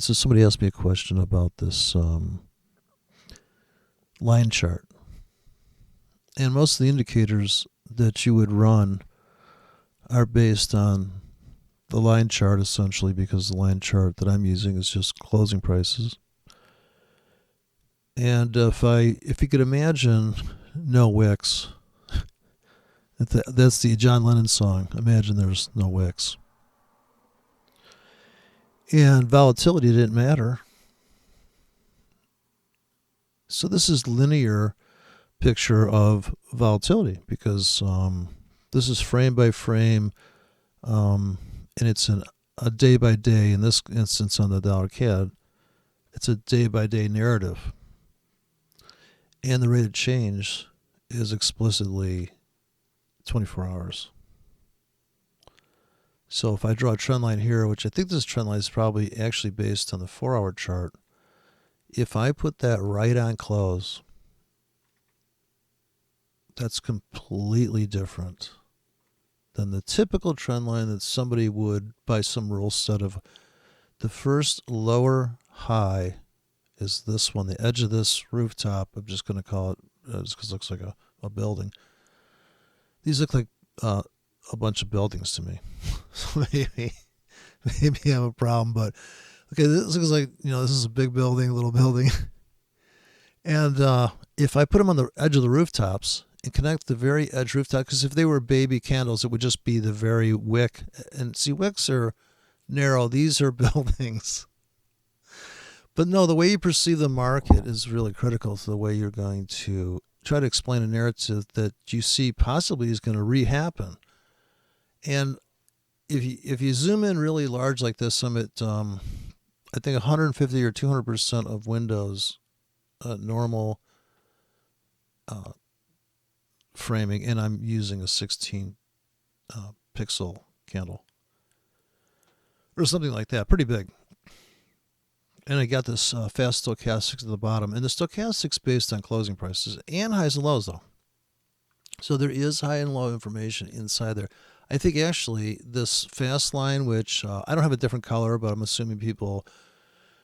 So somebody asked me a question about this line chart. And most of the indicators that you would run are based on the line chart, essentially, because the line chart that I'm using is just closing prices. And if you could imagine no wicks, that's the John Lennon song. Imagine there's no wicks. And volatility didn't matter. So this is linear picture of volatility because this is frame by frame, and it's a day by day. In this instance, on the dollar CAD, it's a day by day narrative, and the rate of change is explicitly 24 hours. So if I draw a trend line here, which I think this trend line is probably actually based on the 4-hour chart, if I put that right on close, that's completely different than the typical trend line that somebody would, by some rule set of the first lower high is this one, the edge of this rooftop. I'm just going to call it, just because it looks like a building. These look like a bunch of buildings to me. So maybe I have a problem, but okay, this looks like, this is a big building, little building. And if I put them on the edge of the rooftops and connect the very edge rooftop, because if they were baby candles, it would just be the very wick. And see, wicks are narrow. These are buildings. But no, the way you perceive the market is really critical to the way you're going to try to explain a narrative that you see possibly is going to re-happen. And if you zoom in really large like this, I'm at I think 150 or 200% of Windows normal framing, and I'm using a 16 pixel candle or something like that, pretty big. And I got this fast stochastics at the bottom, and the stochastics based on closing prices and highs and lows though. So there is high and low information inside there. I think actually this fast line, which I don't have a different color, but I'm assuming people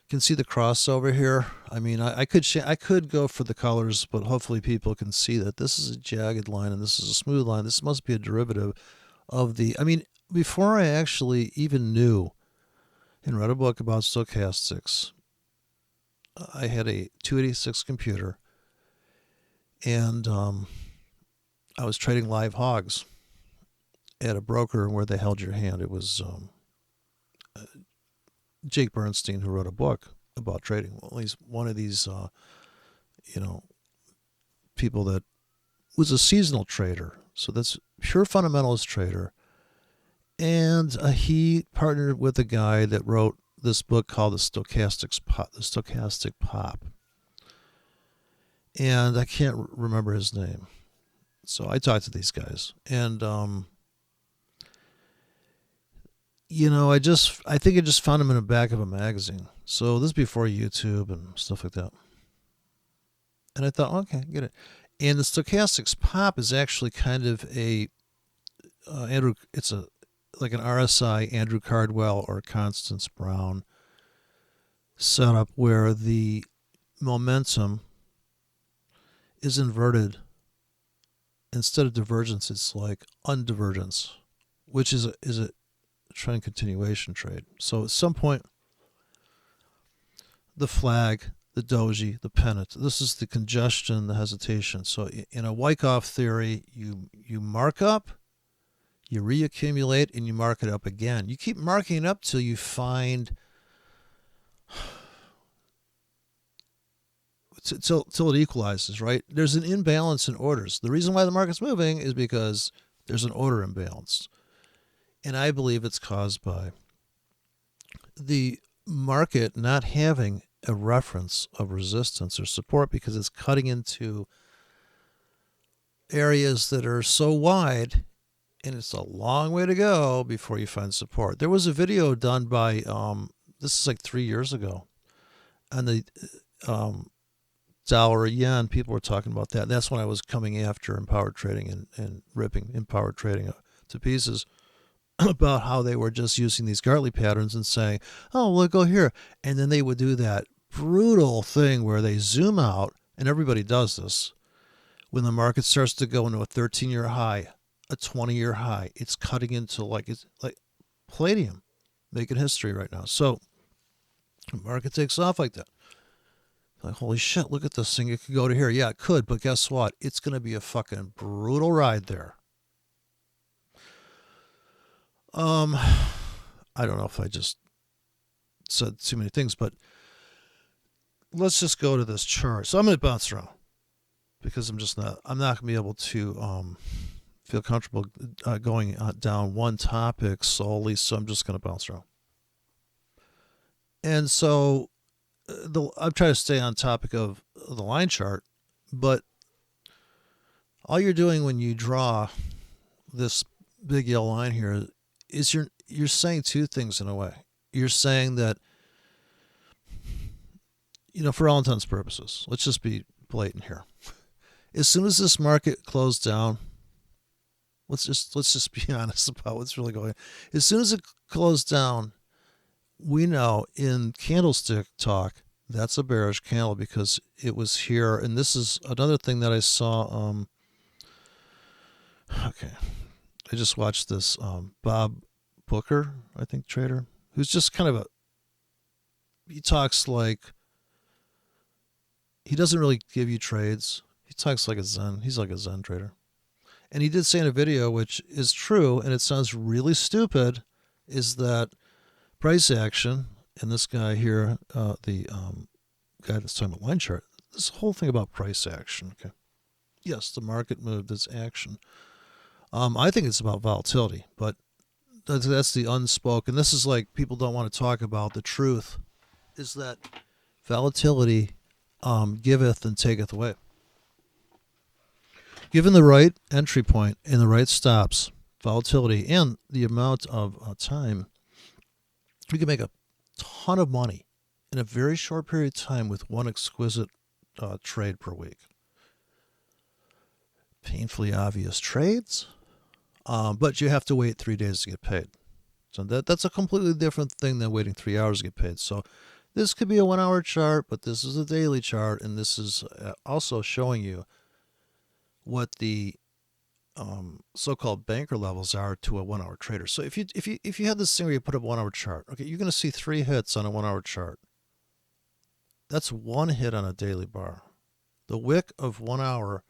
can see the crossover here. I mean, I could go for the colors, but hopefully people can see that this is a jagged line and this is a smooth line. This must be a derivative of before I actually even knew and read a book about stochastics, I had a 286 computer, and I was trading live hogs at a broker where they held your hand. It was Jake Bernstein, who wrote a book about trading. Well, he's one of these, people that was a seasonal trader. So that's pure fundamentalist trader. And he partnered with a guy that wrote this book called The Stochastic Pop. And I can't remember his name. So I talked to these guys, and I think I just found him in the back of a magazine. So this is before YouTube and stuff like that. And I thought, okay, get it. And the stochastics pop is actually kind of like an RSI Andrew Cardwell or Constance Brown setup where the momentum is inverted. Instead of divergence, it's like undivergence, which is a trend continuation trade. So at some point, the flag, the doji, the pennant, this is the congestion, the hesitation. So in a Wyckoff theory, you mark up, you reaccumulate, and you mark it up again. You keep marking it up till you find, till it equalizes, right? There's an imbalance in orders. The reason why the market's moving is because there's an order imbalance. And I believe it's caused by the market not having a reference of resistance or support because it's cutting into areas that are so wide, and it's a long way to go before you find support. There was a video done by, this is like 3 years ago, on the dollar yen. People were talking about that. That's when I was coming after empowered trading and ripping empowered trading to pieces. about how they were just using these Gartley patterns and saying, oh, we'll go here. And then they would do that brutal thing where they zoom out, and everybody does this. When the market starts to go into a 13-year high, a 20-year high, it's cutting into it's like palladium, making history right now. So the market takes off like that. Like, holy shit, look at this thing. It could go to here. Yeah, it could, but guess what? It's going to be a fucking brutal ride there. I don't know if I just said too many things, but let's just go to this chart. So I'm going to bounce around because I'm not going to be able to feel comfortable going down one topic solely. So I'm just going to bounce around. And so I'm trying to stay on topic of the line chart, but all you're doing when you draw this big yellow line here is you're saying two things in a way. You're saying that, for all intents and purposes, let's just be blatant here. As soon as this market closed down, let's just be honest about what's really going on. As soon as it closed down, we know in candlestick talk that's a bearish candle because it was here. And this is another thing that I saw. Okay. I just watched this Bob Booker, I think, trader, who's just kind of he talks like, he doesn't really give you trades. He talks like a Zen. He's like a Zen trader. And he did say in a video, which is true, and it sounds really stupid, is that price action, and this guy here, the guy that's talking about line chart, this whole thing about price action, okay? Yes, the market moved its action. I think it's about volatility, but that's the unspoken. This is like people don't want to talk about the truth, is that volatility giveth and taketh away. Given the right entry point and the right stops, volatility, and the amount of time, we can make a ton of money in a very short period of time with one exquisite trade per week. Painfully obvious trades, but you have to wait 3 days to get paid. So that's a completely different thing than waiting 3 hours to get paid. So this could be a 1 hour chart, but this is a daily chart, and this is also showing you what the so-called banker levels are to a 1 hour trader. So if you had this thing where you put up a 1 hour chart, okay, you're going to see 3 hits on a 1 hour chart. That's 1 hit on a daily bar. The wick of 1 hour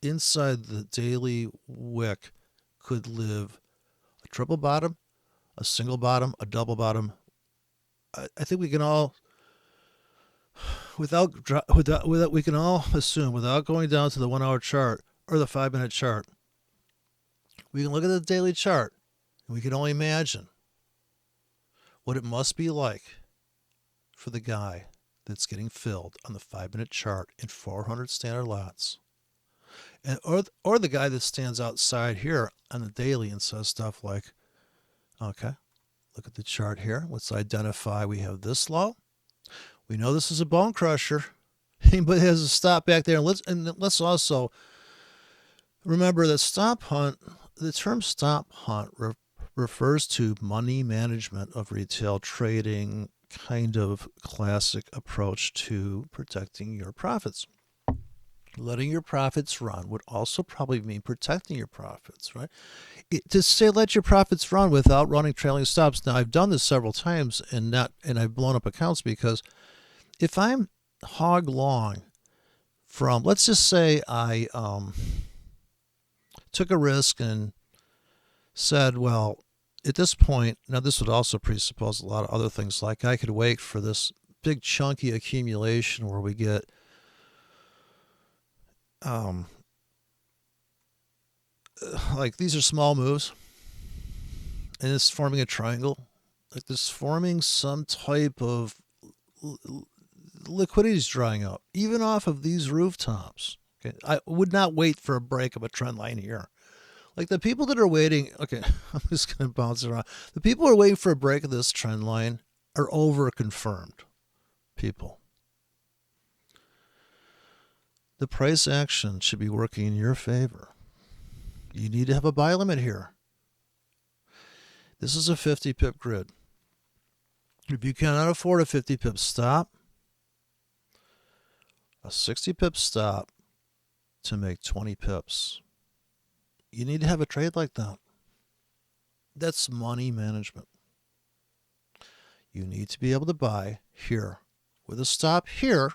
inside the daily wick could live a triple bottom, a single bottom, a double bottom. I think we can all, we can all assume, without going down to the 1 hour chart or the 5 minute chart, we can look at the daily chart and we can only imagine what it must be like for the guy that's getting filled on the 5 minute chart in 400 standard lots. And or the guy that stands outside here on the daily and says stuff like, okay, look at the chart here. Let's identify we have this low. We know this is a bone crusher. Anybody has a stop back there. Let's also remember that stop hunt, the term stop hunt refers to money management of retail trading, kind of classic approach to protecting your profits. Letting your profits run would also probably mean protecting your profits, right? To say let your profits run without running trailing stops. Now, I've done this several times and I've blown up accounts because if I'm hog long from, let's just say I took a risk and said, well, at this point, now this would also presuppose a lot of other things, like I could wait for this big chunky accumulation where we get like these are small moves and it's forming a triangle, like this forming some type of liquidity is drying up, even off of these rooftops. Okay, I would not wait for a break of a trend line here. Like the people that are waiting, okay, I'm just going to bounce around. The people who are waiting for a break of this trend line are over-confirmed people. The price action should be working in your favor. You need to have a buy limit here. This is a 50 pip grid. If you cannot afford a 50 pip stop, a 60 pip stop to make 20 pips, you need to have a trade like that. That's money management. You need to be able to buy here with a stop here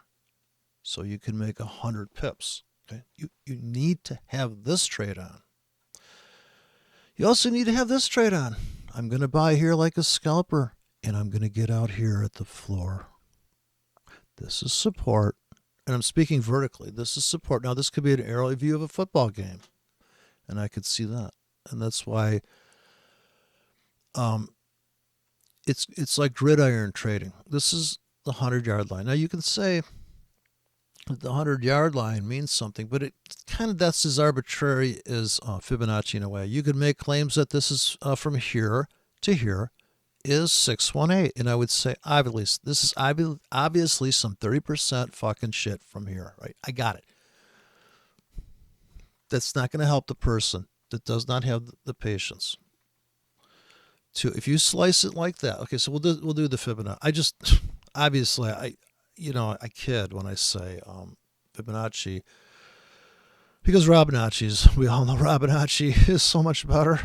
so you can make 100 pips. Okay? You need to have this trade on. You also need to have this trade on. I'm going to buy here like a scalper, and I'm going to get out here at the floor. This is support, and I'm speaking vertically. This is support. Now, this could be an aerial view of a football game, and I could see that. And that's why it's like gridiron trading. This is the 100-yard line. Now, you can say that the 100-yard line means something, but it kind of, that's as arbitrary as Fibonacci in a way. You could make claims that this is from here to here is 618, and I would say obviously this is obviously some 30% fucking shit from here, right? I got it. That's not going to help the person that does not have the patience to, if you slice it like that. Okay, so we'll do the Fibonacci. I just obviously I kid when I say Fibonacci, because Fibonacci's, we all know Fibonacci is so much better.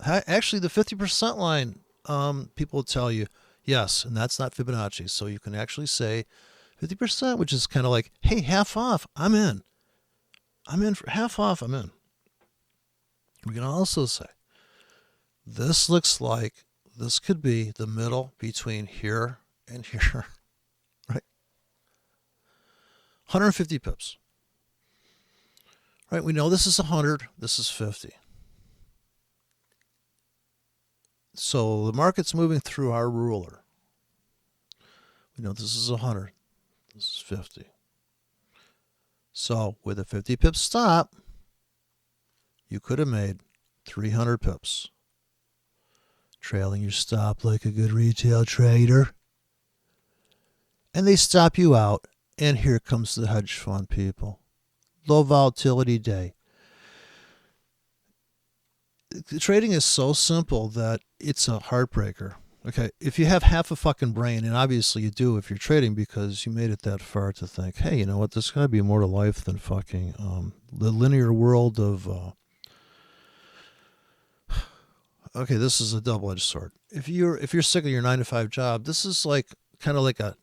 Actually, the 50% line, people will tell you, yes, and that's not Fibonacci. So you can actually say 50%, which is kind of like, hey, half off, I'm in. I'm in for half off, I'm in. We can also say, this looks like this could be the middle between here and here, right? 150 pips. Right, we know this is 100, this is 50. So the market's moving through our ruler. We know this is 100, this is 50. So with a 50 pip stop, you could have made 300 pips. Trailing your stop like a good retail trader. And they stop you out, and here comes the hedge fund people. Low volatility day. The trading is so simple that it's a heartbreaker. Okay, if you have half a fucking brain, and obviously you do if you're trading because you made it that far to think, hey, you know what, there's got to be more to life than fucking the linear world of... Okay, this is a double-edged sword. If you're sick of your 9-to-5 job, this is like kind of like a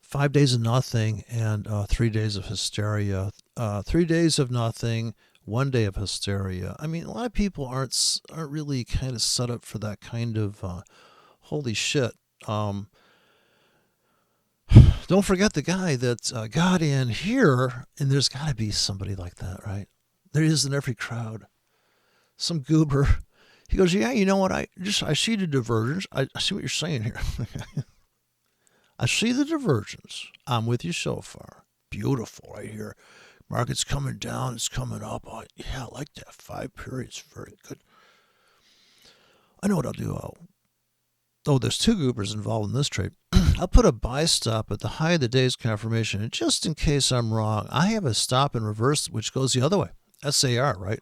5 days of nothing and 3 days of hysteria. 3 days of nothing, 1 day of hysteria. I mean, a lot of people aren't really kind of set up for that kind of holy shit. Don't forget the guy that got in here, and there's got to be somebody like that, right? There is in every crowd. Some goober. He goes, yeah, you know what? I see the divergence. I see what you're saying here. I see the divergence. I'm with you so far. Beautiful right here. Market's coming down. It's coming up. Oh, yeah, I like that 5 periods. Very good. I know what I'll do. There's 2 goobers involved in this trade. I'll put a buy stop at the high of the day's confirmation. And just in case I'm wrong, I have a stop in reverse, which goes the other way. SAR, right?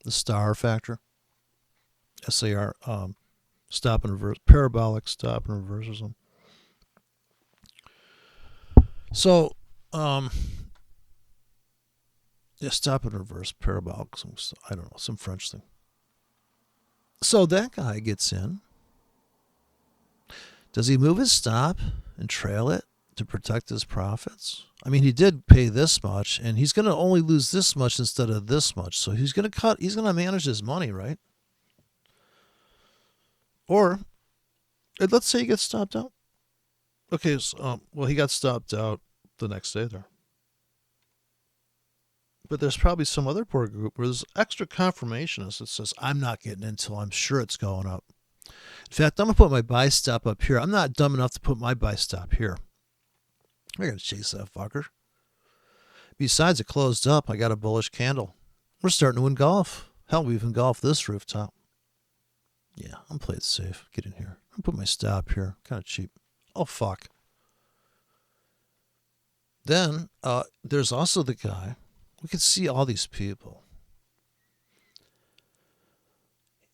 The star factor. SAR, stop and reverse, parabolic stop and reverse or something. So, yeah, stop and reverse, parabolic, I don't know, some French thing. So that guy gets in. Does he move his stop and trail it to protect his profits? I mean, he did pay this much, and he's going to only lose this much instead of this much. So he's going to manage his money, right? Or, let's say he gets stopped out. Okay, so, he got stopped out the next day there. But there's probably some other poor group where there's extra confirmationist that says, I'm not getting in until I'm sure it's going up. In fact, I'm going to put my buy stop up here. I'm not dumb enough to put my buy stop here. We're going to chase that fucker. Besides, it closed up. I got a bullish candle. We're starting to win golf. Hell, we've engulfed this rooftop. Yeah, I'm playing it safe. Get in here. I'll put my stop here. Kind of cheap. Oh, fuck. Then, there's also the guy. We can see all these people.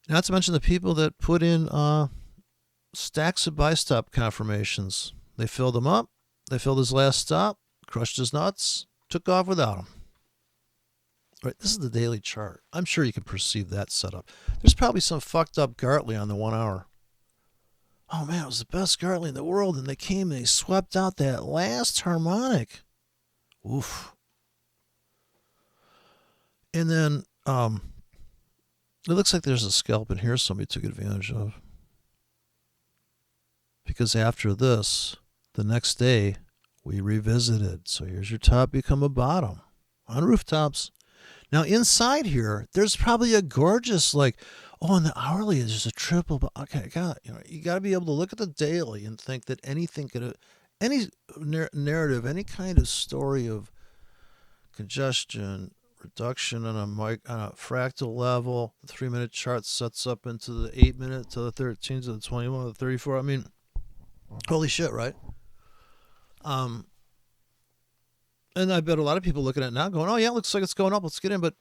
Not to mention the people that put in stacks of buy stop confirmations. They filled them up. They filled his last stop, crushed his nuts, took off without him. Right, this is the daily chart. I'm sure you can perceive that setup. There's probably some fucked up Gartley on the 1 hour. Oh man, it was the best Gartley in the world, and they came and they swept out that last harmonic. Oof. And then it looks like there's a scalp in here somebody took advantage of. Because after this, the next day, we revisited. So here's your top become a bottom on rooftops. Now inside here, there's probably a gorgeous in the hourly there's a triple. Okay, you got to be able to look at the daily and think that anything could, any narrative, any kind of story of congestion, reduction on a fractal level. The 3-minute chart sets up into the 8-minute to the 13 to the 21 to the 34. I mean, holy shit, right? And I bet a lot of people looking at it now going, oh yeah, looks like it's going up, let's get in. But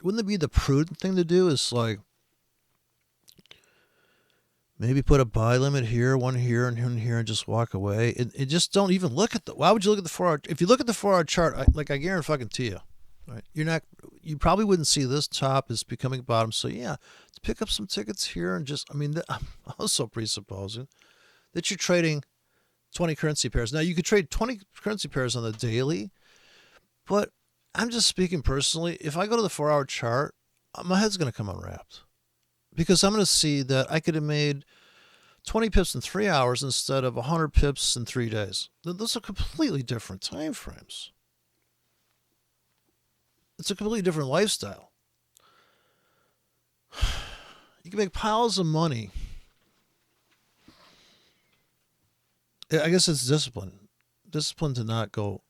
wouldn't it be the prudent thing to do is maybe put a buy limit here, one here, and here, and just walk away? And just don't even look at why would you look at the 4 hour? If you look at the 4 hour chart, I guarantee you, right? You probably wouldn't see this top is becoming bottom. So yeah, let's pick up some tickets here and I'm also presupposing that you're trading 20 currency pairs. Now you could trade 20 currency pairs on the daily, but I'm just speaking personally. If I go to the 4 hour chart, my head's going to come unwrapped because I'm going to see that I could have made 20 pips in 3 hours instead of 100 pips in 3 days. Those are completely different time frames. It's a completely different lifestyle. You can make piles of money. I guess it's discipline. Discipline to not go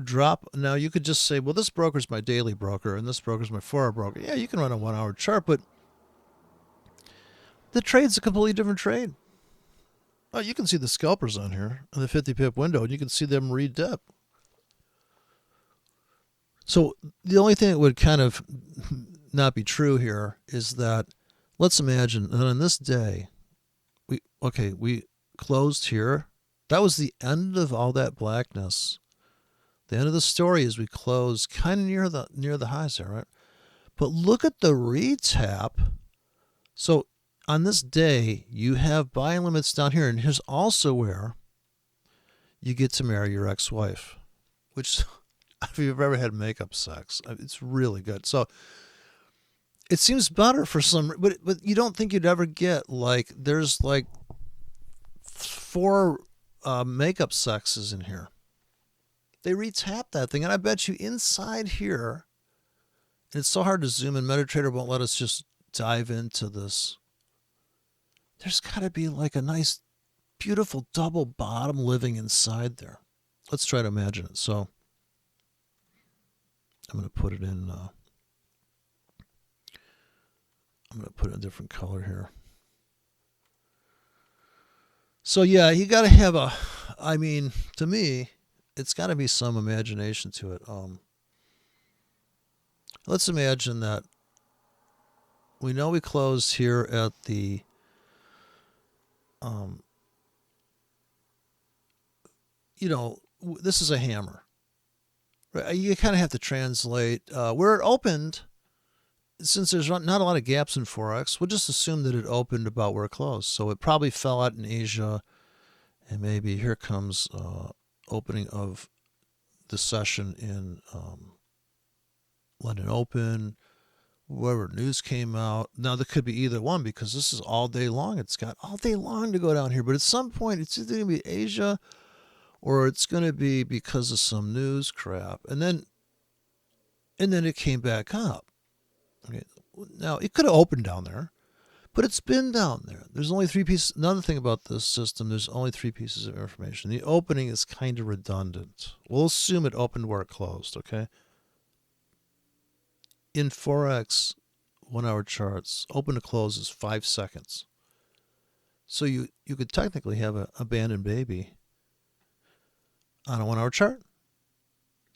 drop. Now, you could just say, well, this broker's my daily broker and this broker's my 4 hour broker. Yeah, you can run a 1 hour chart, but the trade's a completely different trade. Oh, you can see the scalpers on here in the 50 pip window, and you can see them re-dip. So the only thing that would kind of not be true here is that let's imagine that on this day, we closed here. That was the end of all that blackness. The end of the story is we closed kind of near the highs there, right? But look at the retap. So on this day, you have buy limits down here, and here's also where you get to marry your ex-wife, which if you've ever had makeup sex, it's really good. So it seems better for some, but you don't think you'd ever get there's 4 makeup sexes in here. They retap that thing, and I bet you inside here, and it's so hard to zoom in, MetaTrader won't let us just dive into this. There's got to be a nice, beautiful double bottom living inside there. Let's try to imagine it. So I'm going to put it in, a different color here. So yeah, you got to have to me, it's got to be some imagination to it. Let's imagine that we know we closed here at the, this is a hammer. Right? You kind of have to translate where it opened. Since there's not a lot of gaps in Forex, we'll just assume that it opened about where it closed. So it probably fell out in Asia, and maybe here comes opening of the session in London Open, wherever news came out. Now, there could be either one because this is all day long. It's got all day long to go down here. But at some point, it's either going to be Asia or it's going to be because of some news crap. And then it came back up. Okay. Now, it could have opened down there, but it's been down there. There's only 3 pieces. Another thing about this system, there's only 3 pieces of information. The opening is kind of redundant. We'll assume it opened where it closed, okay? In Forex 1 hour charts, open to close is 5 seconds. So you could technically have an abandoned baby on a 1 hour chart.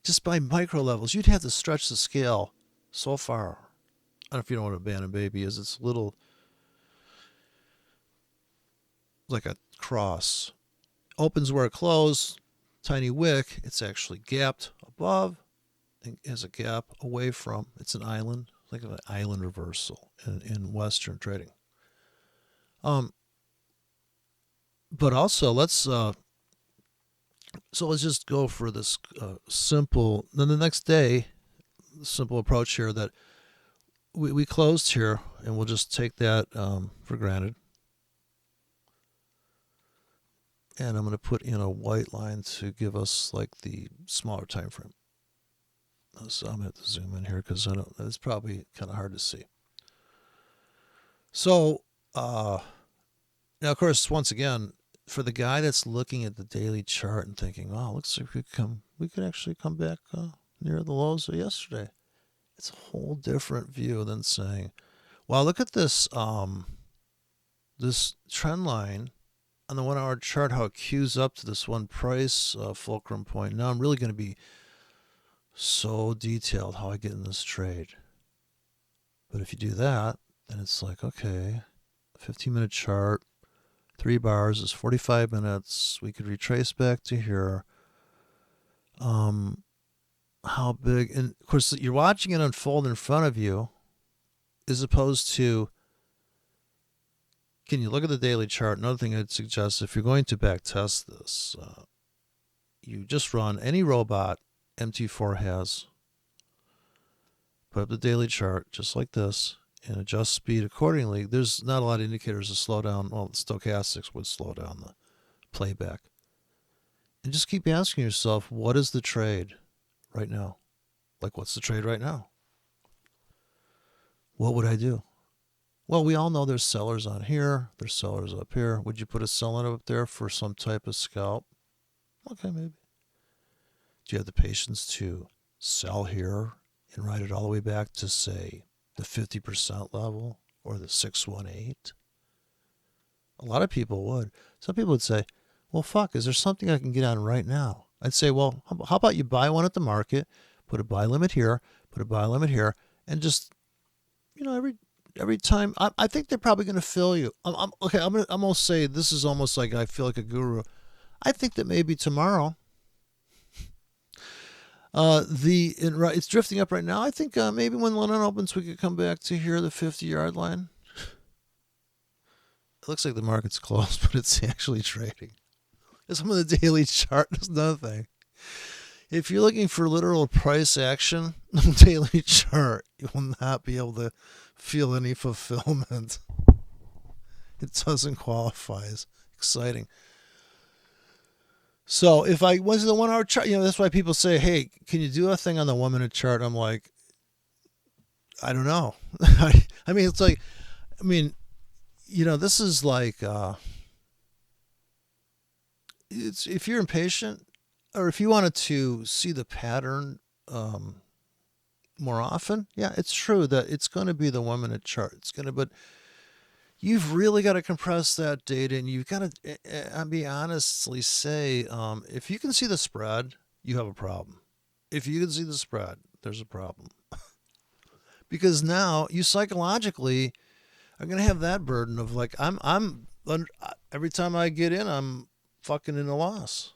Just by micro levels, you'd have to stretch the scale so far. don't know if you know what a abandoned baby is. It's little, like a cross. Opens where it closed, tiny wick. It's actually gapped above and has a gap away from. It's an island, like an island reversal in Western trading. But also let's just go for this simple. Then the next day, simple approach here that we closed here, and we'll just take that for granted. And I'm going to put in a white line to give us like the smaller time frame. So I'm going to have to zoom in here because it's probably kind of hard to see. So now, of course, once again, for the guy that's looking at the daily chart and thinking, "Oh, looks like we could actually come back near the lows of yesterday." It's a whole different view than saying, "Well, look at this this trend line on the 1 hour chart, how it queues up to this one price fulcrum point. Now I'm really going to be so detailed how I get in this trade." But if you do that, then it's like, okay, 15-minute chart, 3 bars is 45 minutes. We could retrace back to here. How big? And of course, you're watching it unfold in front of you, as opposed to, can you look at the daily chart? Another thing I'd suggest, if you're going to back test this, you just run any robot MT4 has, put up the daily chart just like this, and adjust speed accordingly. There's not a lot of indicators to slow down. Well, stochastics would slow down the playback. And just keep asking yourself, what is the trade right now? Like, what's the trade right now? What would I do? Well, we all know there's sellers on here. There's sellers up here. Would you put a seller up there for some type of scalp? Okay, maybe. Do you have the patience to sell here and ride it all the way back to, say, the 50% level or the 618? A lot of people would. Some people would say, well, fuck, is there something I can get on right now? I'd say, well, how about you buy one at the market, put a buy limit here, put a buy limit here, and just, every time, I think they're probably going to fill you. I'm going to say, this is almost like I feel like a guru. I think that maybe tomorrow, it's drifting up right now. I think maybe when London opens, we could come back to here, the 50-yard line. It looks like the market's closed, but it's actually trading. Some of the daily chart is another thing. If you're looking for literal price action on the daily chart, you will not be able to feel any fulfillment. It doesn't qualify as exciting. So if I went to the 1 hour chart, that's why people say, hey, can you do a thing on the 1 minute chart? I'm like, I don't know. It's like, this is like, if you're impatient, or if you wanted to see the pattern more often, yeah, it's true that it's going to be the 1 minute chart. But you've really got to compress that data, and you've got to, be honestly say, if you can see the spread, you have a problem. If you can see the spread, there's a problem. Because now you psychologically are going to have that burden of like, every time I get in, I'm fucking in a loss.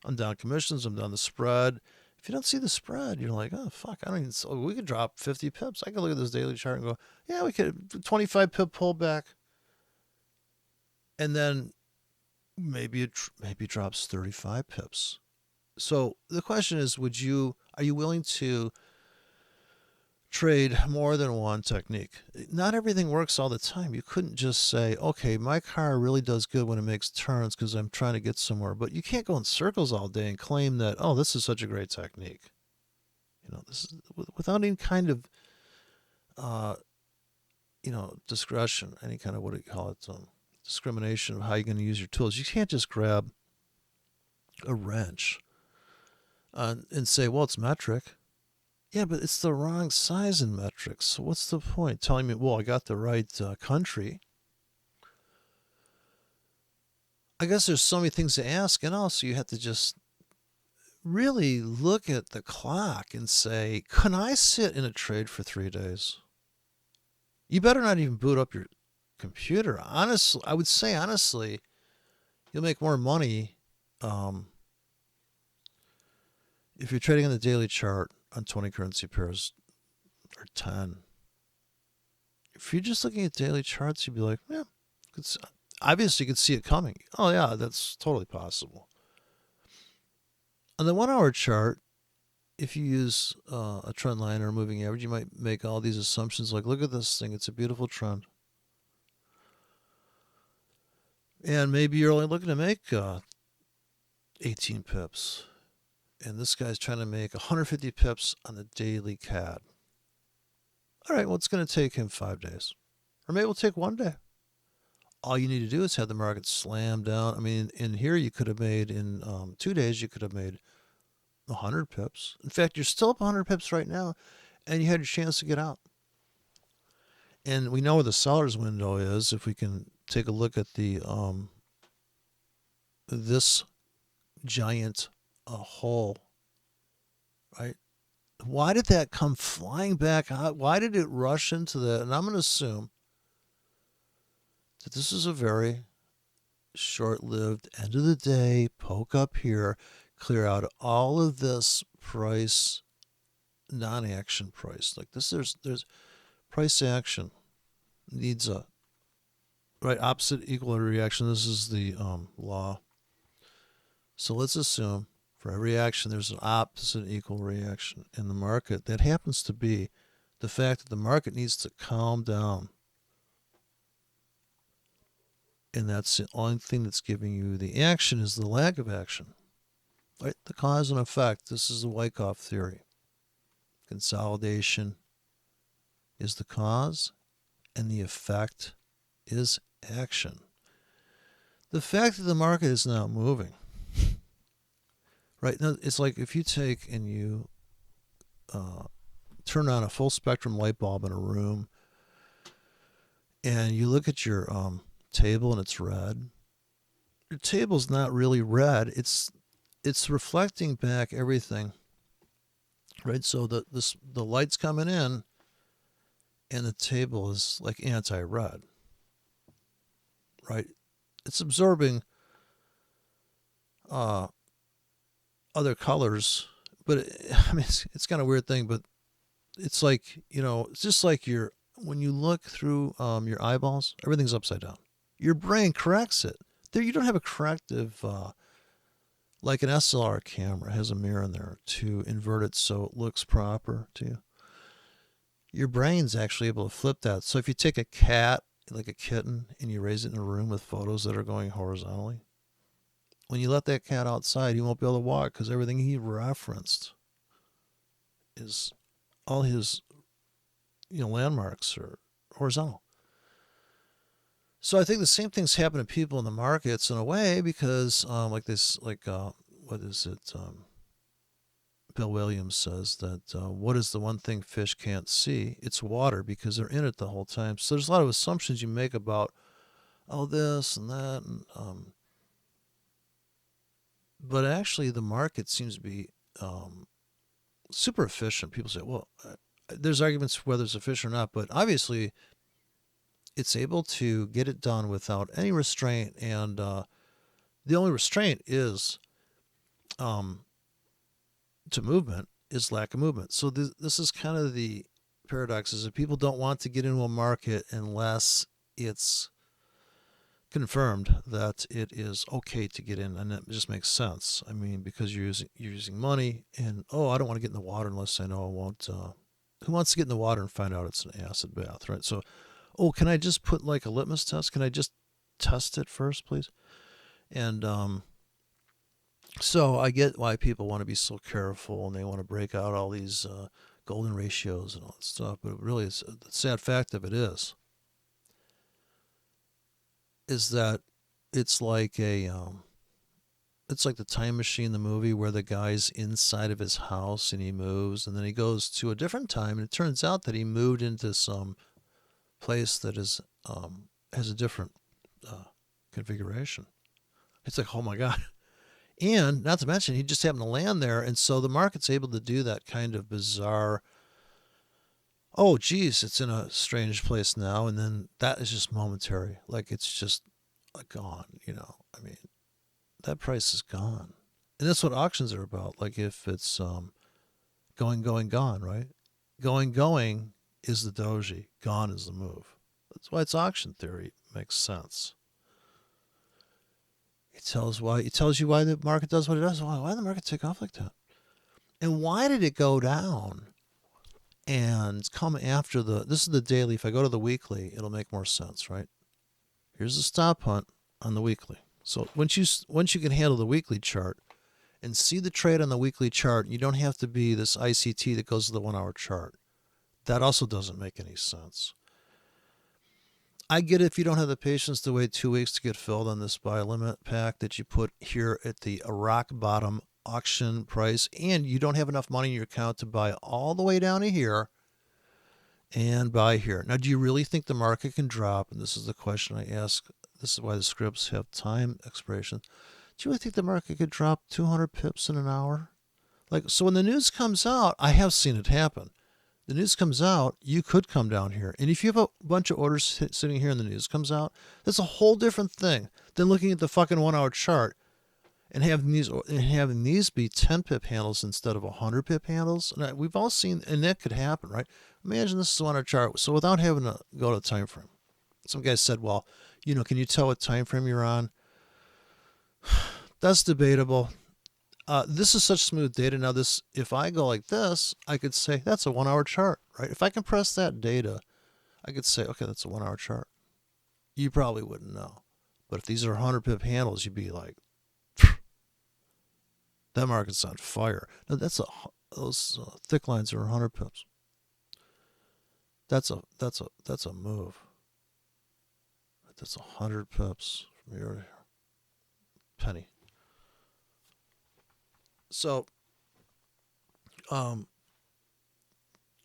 I'm down commissions, I'm down the spread. If you don't see the spread, you're like, oh, fuck, we could drop 50 pips. I could look at this daily chart and go, yeah, we could 25 pip pullback. And then maybe it drops 35 pips. So the question is, are you willing to trade more than one technique? Not everything works all the time. You couldn't just say, okay, my car really does good when it makes turns because I'm trying to get somewhere. But you can't go in circles all day and claim that, oh, this is such a great technique. This is without any kind of, discretion, any kind of, what do you call it, discrimination of how you're going to use your tools. You can't just grab a wrench and say, well, it's metric. Yeah, but it's the wrong size in metrics. So what's the point? Telling me, well, I got the right country. I guess there's so many things to ask, and also you have to just really look at the clock and say, can I sit in a trade for 3 days? You better not even boot up your computer. Honestly, I would say honestly, you'll make more money if you're trading on the daily chart on 20 currency pairs or 10. If you're just looking at daily charts, you'd be like, yeah, obviously you could see it coming. Oh, yeah, that's totally possible. On the 1 hour chart, if you use a trend line or a moving average, you might make all these assumptions like, look at this thing, it's a beautiful trend. And maybe you're only looking to make 18 pips. And this guy's trying to make 150 pips on the daily CAD. All right, well, it's going to take him 5 days. Or maybe it'll take 1 day. All you need to do is have the market slam down. I mean, in here you could have made, in 2 days, you could have made 100 pips. In fact, you're still up 100 pips right now, and you had your chance to get out. And we know where the seller's window is. If we can take a look at the this giant hole, right? Why did that come flying back? Why did it rush into that? And I'm going to assume that this is a very short-lived, end of the day, poke up here, clear out all of this price, non-action price. Like this, there's price action needs a right opposite equal reaction. This is the law. So let's assume for every action there's an opposite equal reaction in the market. That happens to be the fact that the market needs to calm down. And that's the only thing that's giving you the action is the lack of action. Right? The cause and effect. This is the Wyckoff theory. Consolidation is the cause and the effect is action. The fact that the market is not moving, right? Now, it's like if you take and you turn on a full spectrum light bulb in a room and you look at your table and it's red. Your table's not really red. It's reflecting back everything, right? So the light's coming in and the table is like anti-red, right? It's absorbing other colors, but I mean, it's kind of a weird thing, but it's like, it's just like when you look through your eyeballs, everything's upside down. Your brain corrects it. There, you don't have a corrective, like an SLR camera has a mirror in there to invert it so it looks proper to you. Your brain's actually able to flip that. So if you take a cat, like a kitten, and you raise it in a room with photos that are going horizontally, when you let that cat outside, he won't be able to walk because everything he referenced is all his, landmarks are horizontal. So I think the same things happen to people in the markets in a way because, what is it? Bill Williams says that what is the one thing fish can't see? It's water because they're in it the whole time. So there's a lot of assumptions you make about this and that, and but actually the market seems to be super efficient. People say, well, there's arguments whether it's efficient or not, but obviously it's able to get it done without any restraint, and the only restraint is to movement is lack of movement. So this is kind of the paradox, is that people don't want to get into a market unless it's confirmed that it is okay to get in, and it just makes sense. I mean, because you're using money, and I don't want to get in the water unless I know I won't. Who wants to get in the water and find out it's an acid bath, right? So, can I just put like a litmus test? Can I just test it first, please? And so I get why people want to be so careful and they want to break out all these golden ratios and all that stuff. But really, the sad fact of it is that it's like it's like the Time Machine, the movie, where the guy's inside of his house and he moves, and then he goes to a different time, and it turns out that he moved into some place that is has a different configuration. It's like, oh my God. And not to mention, he just happened to land there, and so the market's able to do that kind of bizarre oh, geez, it's in a strange place now. And then that is just momentary. Like it's just gone, I mean, that price is gone. And that's what auctions are about. Like if it's going, gone, right? Going is the doji. Gone is the move. That's why it's auction theory. It makes sense. It tells you why the market does what it does. Why did the market take off like that? And why did it go down and come after this is the daily. If I go to the weekly, it'll make more sense, right? Here's the stop hunt on the weekly. So once you can handle the weekly chart and see the trade on the weekly chart, you don't have to be this ICT that goes to the 1 hour chart. That also doesn't make any sense. I get it if you don't have the patience to wait 2 weeks to get filled on this buy limit pack that you put here at the rock bottom auction price, and you don't have enough money in your account to buy all the way down to here and buy here. Now, do you really think the market can drop? And this is the question I ask. This is why the scripts have time expiration. Do you really think the market could drop 200 pips in an hour? So when the news comes out, I have seen it happen. The news comes out, you could come down here. And if you have a bunch of orders sitting here and the news comes out, that's a whole different thing than looking at the fucking 1 hour chart and having these be 10 pip handles instead of 100 pip handles. And we've all seen, and that could happen, right? Imagine this is a 1 hour chart. So without having to go to time frame, some guy said, well, can you tell what time frame you're on? That's debatable. This is such smooth data. Now, if I go like this, I could say that's a 1 hour chart, right? If I compress that data, I could say, okay, that's a 1 hour chart. You probably wouldn't know. But if these are 100 pip handles, you'd be like, that market's on fire. Now, those thick lines are 100 pips. That's a move. That's 100 pips from here to here. Penny. So, how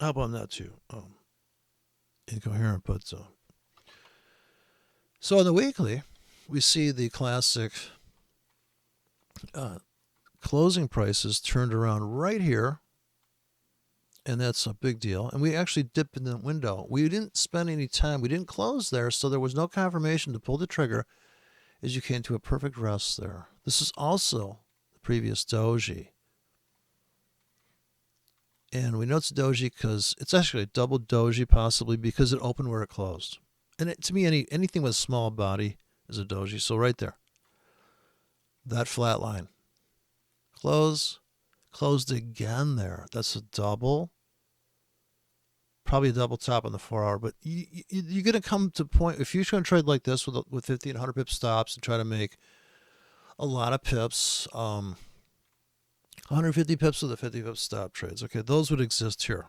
about that too? Incoherent, but so on the weekly, we see the classic closing prices turned around right here, and that's a big deal. And we actually dipped in the window. We didn't spend any time. We didn't close there, so there was no confirmation to pull the trigger as you came to a perfect rest there. This is also previous doji, and we know it's doji because it's actually a double doji, possibly because it opened where it closed. And to me, anything with a small body is a doji. So right there, that flat line, closed again there. That's a double, probably a double top on the 4 hour. But you're going to come to a point, if you're going to trade like this with 50 and 100 pip stops and try to make a lot of pips, 150 pips with a 50 pip stop trades. Okay, those would exist here.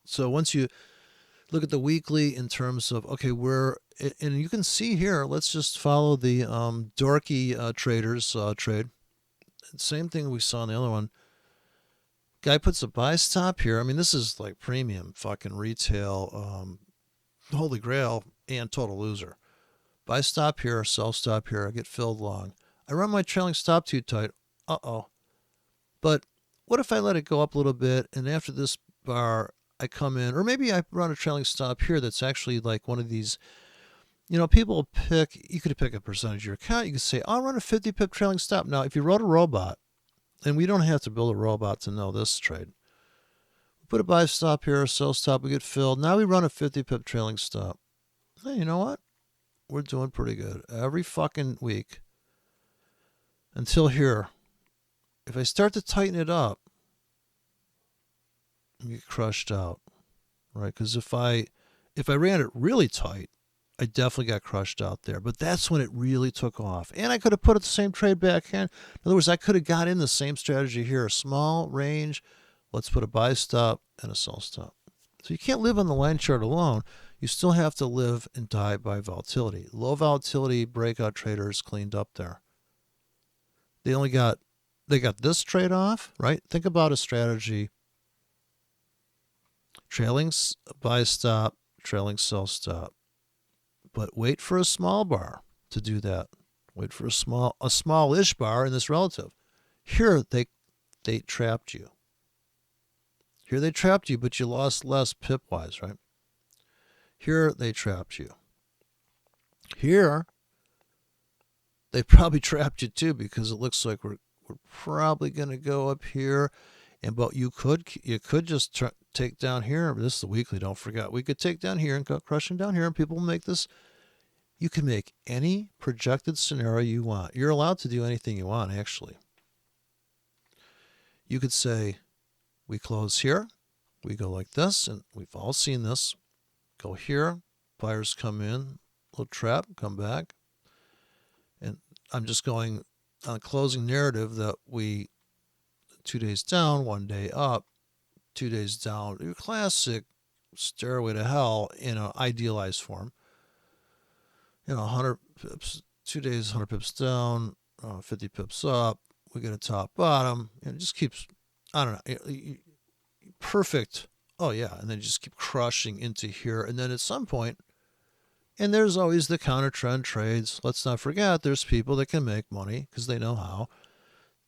So once you look at the weekly in terms of, okay, and you can see here, let's just follow the dorky traders trade. Same thing we saw in the other one. Guy puts a buy stop here. I mean, this is like premium fucking retail, holy grail and total loser. Buy stop here, sell stop here, I get filled long. I run my trailing stop too tight. Uh-oh. But what if I let it go up a little bit, and after this bar, I come in, or maybe I run a trailing stop here that's actually like one of these, people you could pick a percentage of your account. You could say, I'll run a 50 pip trailing stop. Now, if you wrote a robot, and we don't have to build a robot to know this trade. We put a buy stop here, a sell stop, we get filled. Now we run a 50 pip trailing stop. Hey, you know what? We're doing pretty good every fucking week until here. If I start to tighten it up, I get crushed out, right? Because if I ran it really tight, I definitely got crushed out there. But that's when it really took off. And I could have put the same trade back in. In other words, I could have got in the same strategy here. A small range, let's put a buy stop and a sell stop. So you can't live on the line chart alone. You still have to live and die by volatility. Low volatility breakout traders cleaned up there. They got this trade off, right? Think about a strategy. Trailing buy stop, trailing sell stop. But wait for a small bar to do that. Wait for a smallish bar in this relative. Here they trapped you. Here they trapped you, but you lost less pip-wise, right? Here they trapped you. Here, they probably trapped you too, because it looks like we're probably going to go up here. But you could just take down here. This is the weekly, don't forget. We could take down here and go crushing down here, and people will make this. You can make any projected scenario you want. You're allowed to do anything you want, actually. You could say, we close here. We go like this, and we've all seen this. Go here. Buyers come in. Little trap. Come back. And I'm just going on a closing narrative that we 2 days down, 1 day up, 2 days down. Your classic stairway to hell in an idealized form. 100 pips, 2 days, 100 pips down, 50 pips up. We get a top bottom. And it just keeps, I don't know, perfect. Oh, yeah. And then you just keep crushing into here. And then at some point, and there's always the counter trend trades. Let's not forget, there's people that can make money because they know how.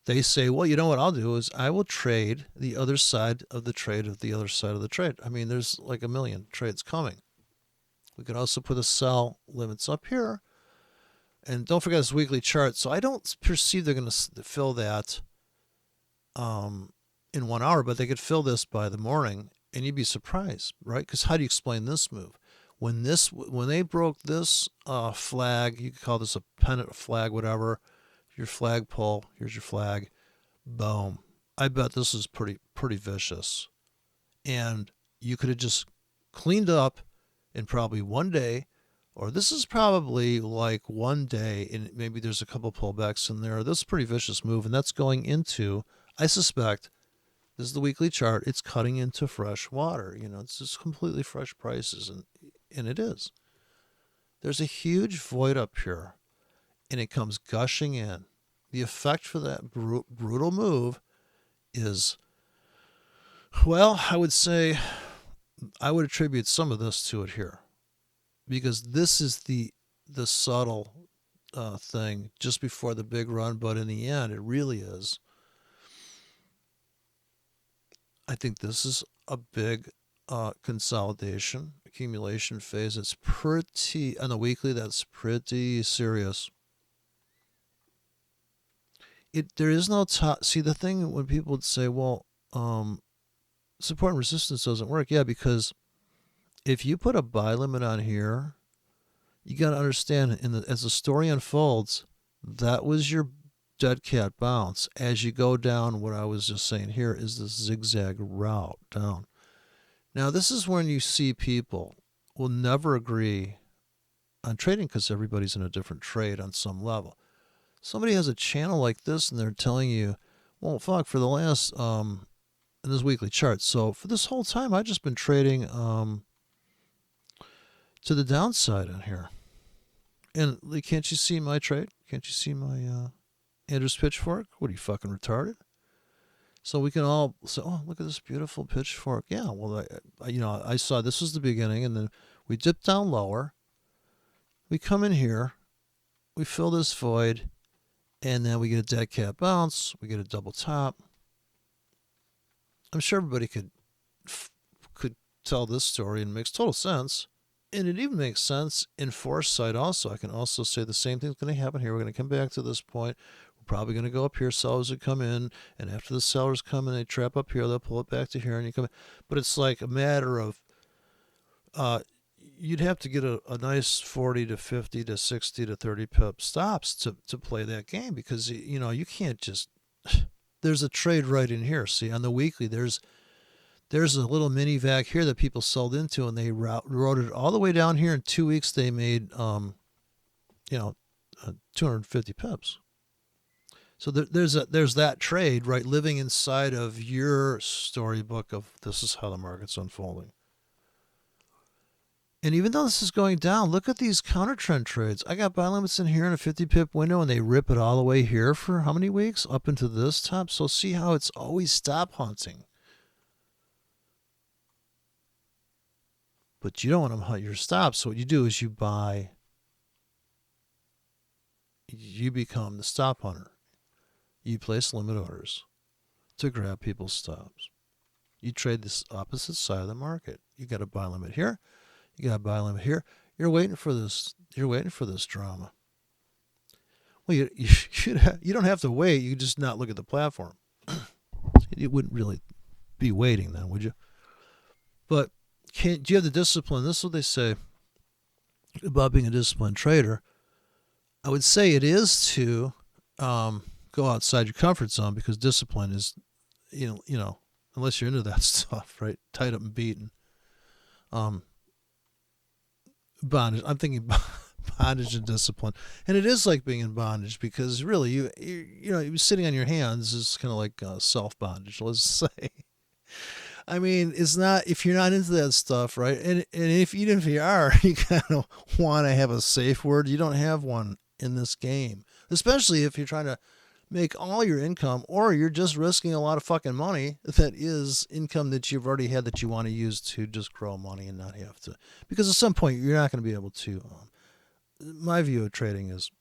They say, well, you know what I'll do is I will trade the other side of the trade of the other side of the trade. I mean, there's like a million trades coming. We could also put a sell limits up here. And don't forget this weekly chart. So I don't perceive they're going to fill that in 1 hour, but they could fill this by the morning, and you'd be surprised, right? Because how do you explain this move? When they broke this flag, you could call this a pennant, a flag, whatever. Your flag pull, here's your flag, boom. I bet this is pretty vicious. And you could have just cleaned up in probably 1 day, or this is probably like 1 day, and maybe there's a couple pullbacks in there. This is a pretty vicious move, and that's going into, I suspect, this is the weekly chart, it's cutting into fresh water. It's just completely fresh prices, and it is. There's a huge void up here, and it comes gushing in. The effect for that brutal move is, well, I would say I would attribute some of this to it here, because this is the subtle thing just before the big run, but in the end, it really is. I think this is a big consolidation, accumulation phase. It's pretty, on the weekly, that's pretty serious. There is no top. See, the thing when people would say, well, support and resistance doesn't work. Yeah, because if you put a buy limit on here, you got to understand, as the story unfolds, that was your dead cat bounce. As you go down, what I was just saying here is this zigzag route down. Now, this is when you see people will never agree on trading because everybody's in a different trade on some level. Somebody has a channel like this and they're telling you, well, fuck, for the last, in this weekly chart. So for this whole time, I've just been trading to the downside on here. And can't you see my trade? Can't you see my Andrew's pitchfork? What are you, fucking retarded? So we can all say, oh, look at this beautiful pitchfork. Yeah, well, I saw this was the beginning, and then we dip down lower. We come in here. We fill this void. And then we get a dead cat bounce. We get a double top. I'm sure everybody could tell this story, and it makes total sense. And it even makes sense in foresight also. I can also say the same thing's going to happen here. We're going to come back to this point. We're probably going to go up here. Sellers would come in. And after the sellers come in, they trap up here. They'll pull it back to here. And you come in. But it's like a matter of, you'd have to get a nice 40 to 50 to 60 to 30 pip stops to play that game, because, you can't just, there's a trade right in here. See, on the weekly, there's a little mini vac here that people sold into, and they rode it all the way down here. In 2 weeks, they made, 250 pips. So there's that trade, right, living inside of your storybook of this is how the market's unfolding. And even though this is going down, look at these counter trend trades. I got buy limits in here in a 50 pip window, and they rip it all the way here for how many weeks? Up into this top. So see how it's always stop hunting. But you don't want to hunt your stops. So what you do is you buy. You become the stop hunter. You place limit orders to grab people's stops. You trade this opposite side of the market. You got a buy limit here. You got a buy limit here. You're waiting for this. You're waiting for this drama. Well, you don't have to wait. You just not look at the platform. You wouldn't really be waiting then, would you? But do you have the discipline? This is what they say about being a disciplined trader. I would say it is to go outside your comfort zone, because discipline is, you know, unless you're into that stuff, right? Tied up and beaten. Bondage. I'm thinking bondage and discipline, and it is like being in bondage, because really, you sitting on your hands is kind of like self bondage. Let's say. I mean, it's not, if you're not into that stuff, right? And even if you are, you kind of want to have a safe word. You don't have one in this game, especially if you're trying to make all your income, or you're just risking a lot of fucking money that is income that you've already had that you want to use to just grow money and not have to, because at some point you're not going to be able to. My view of trading is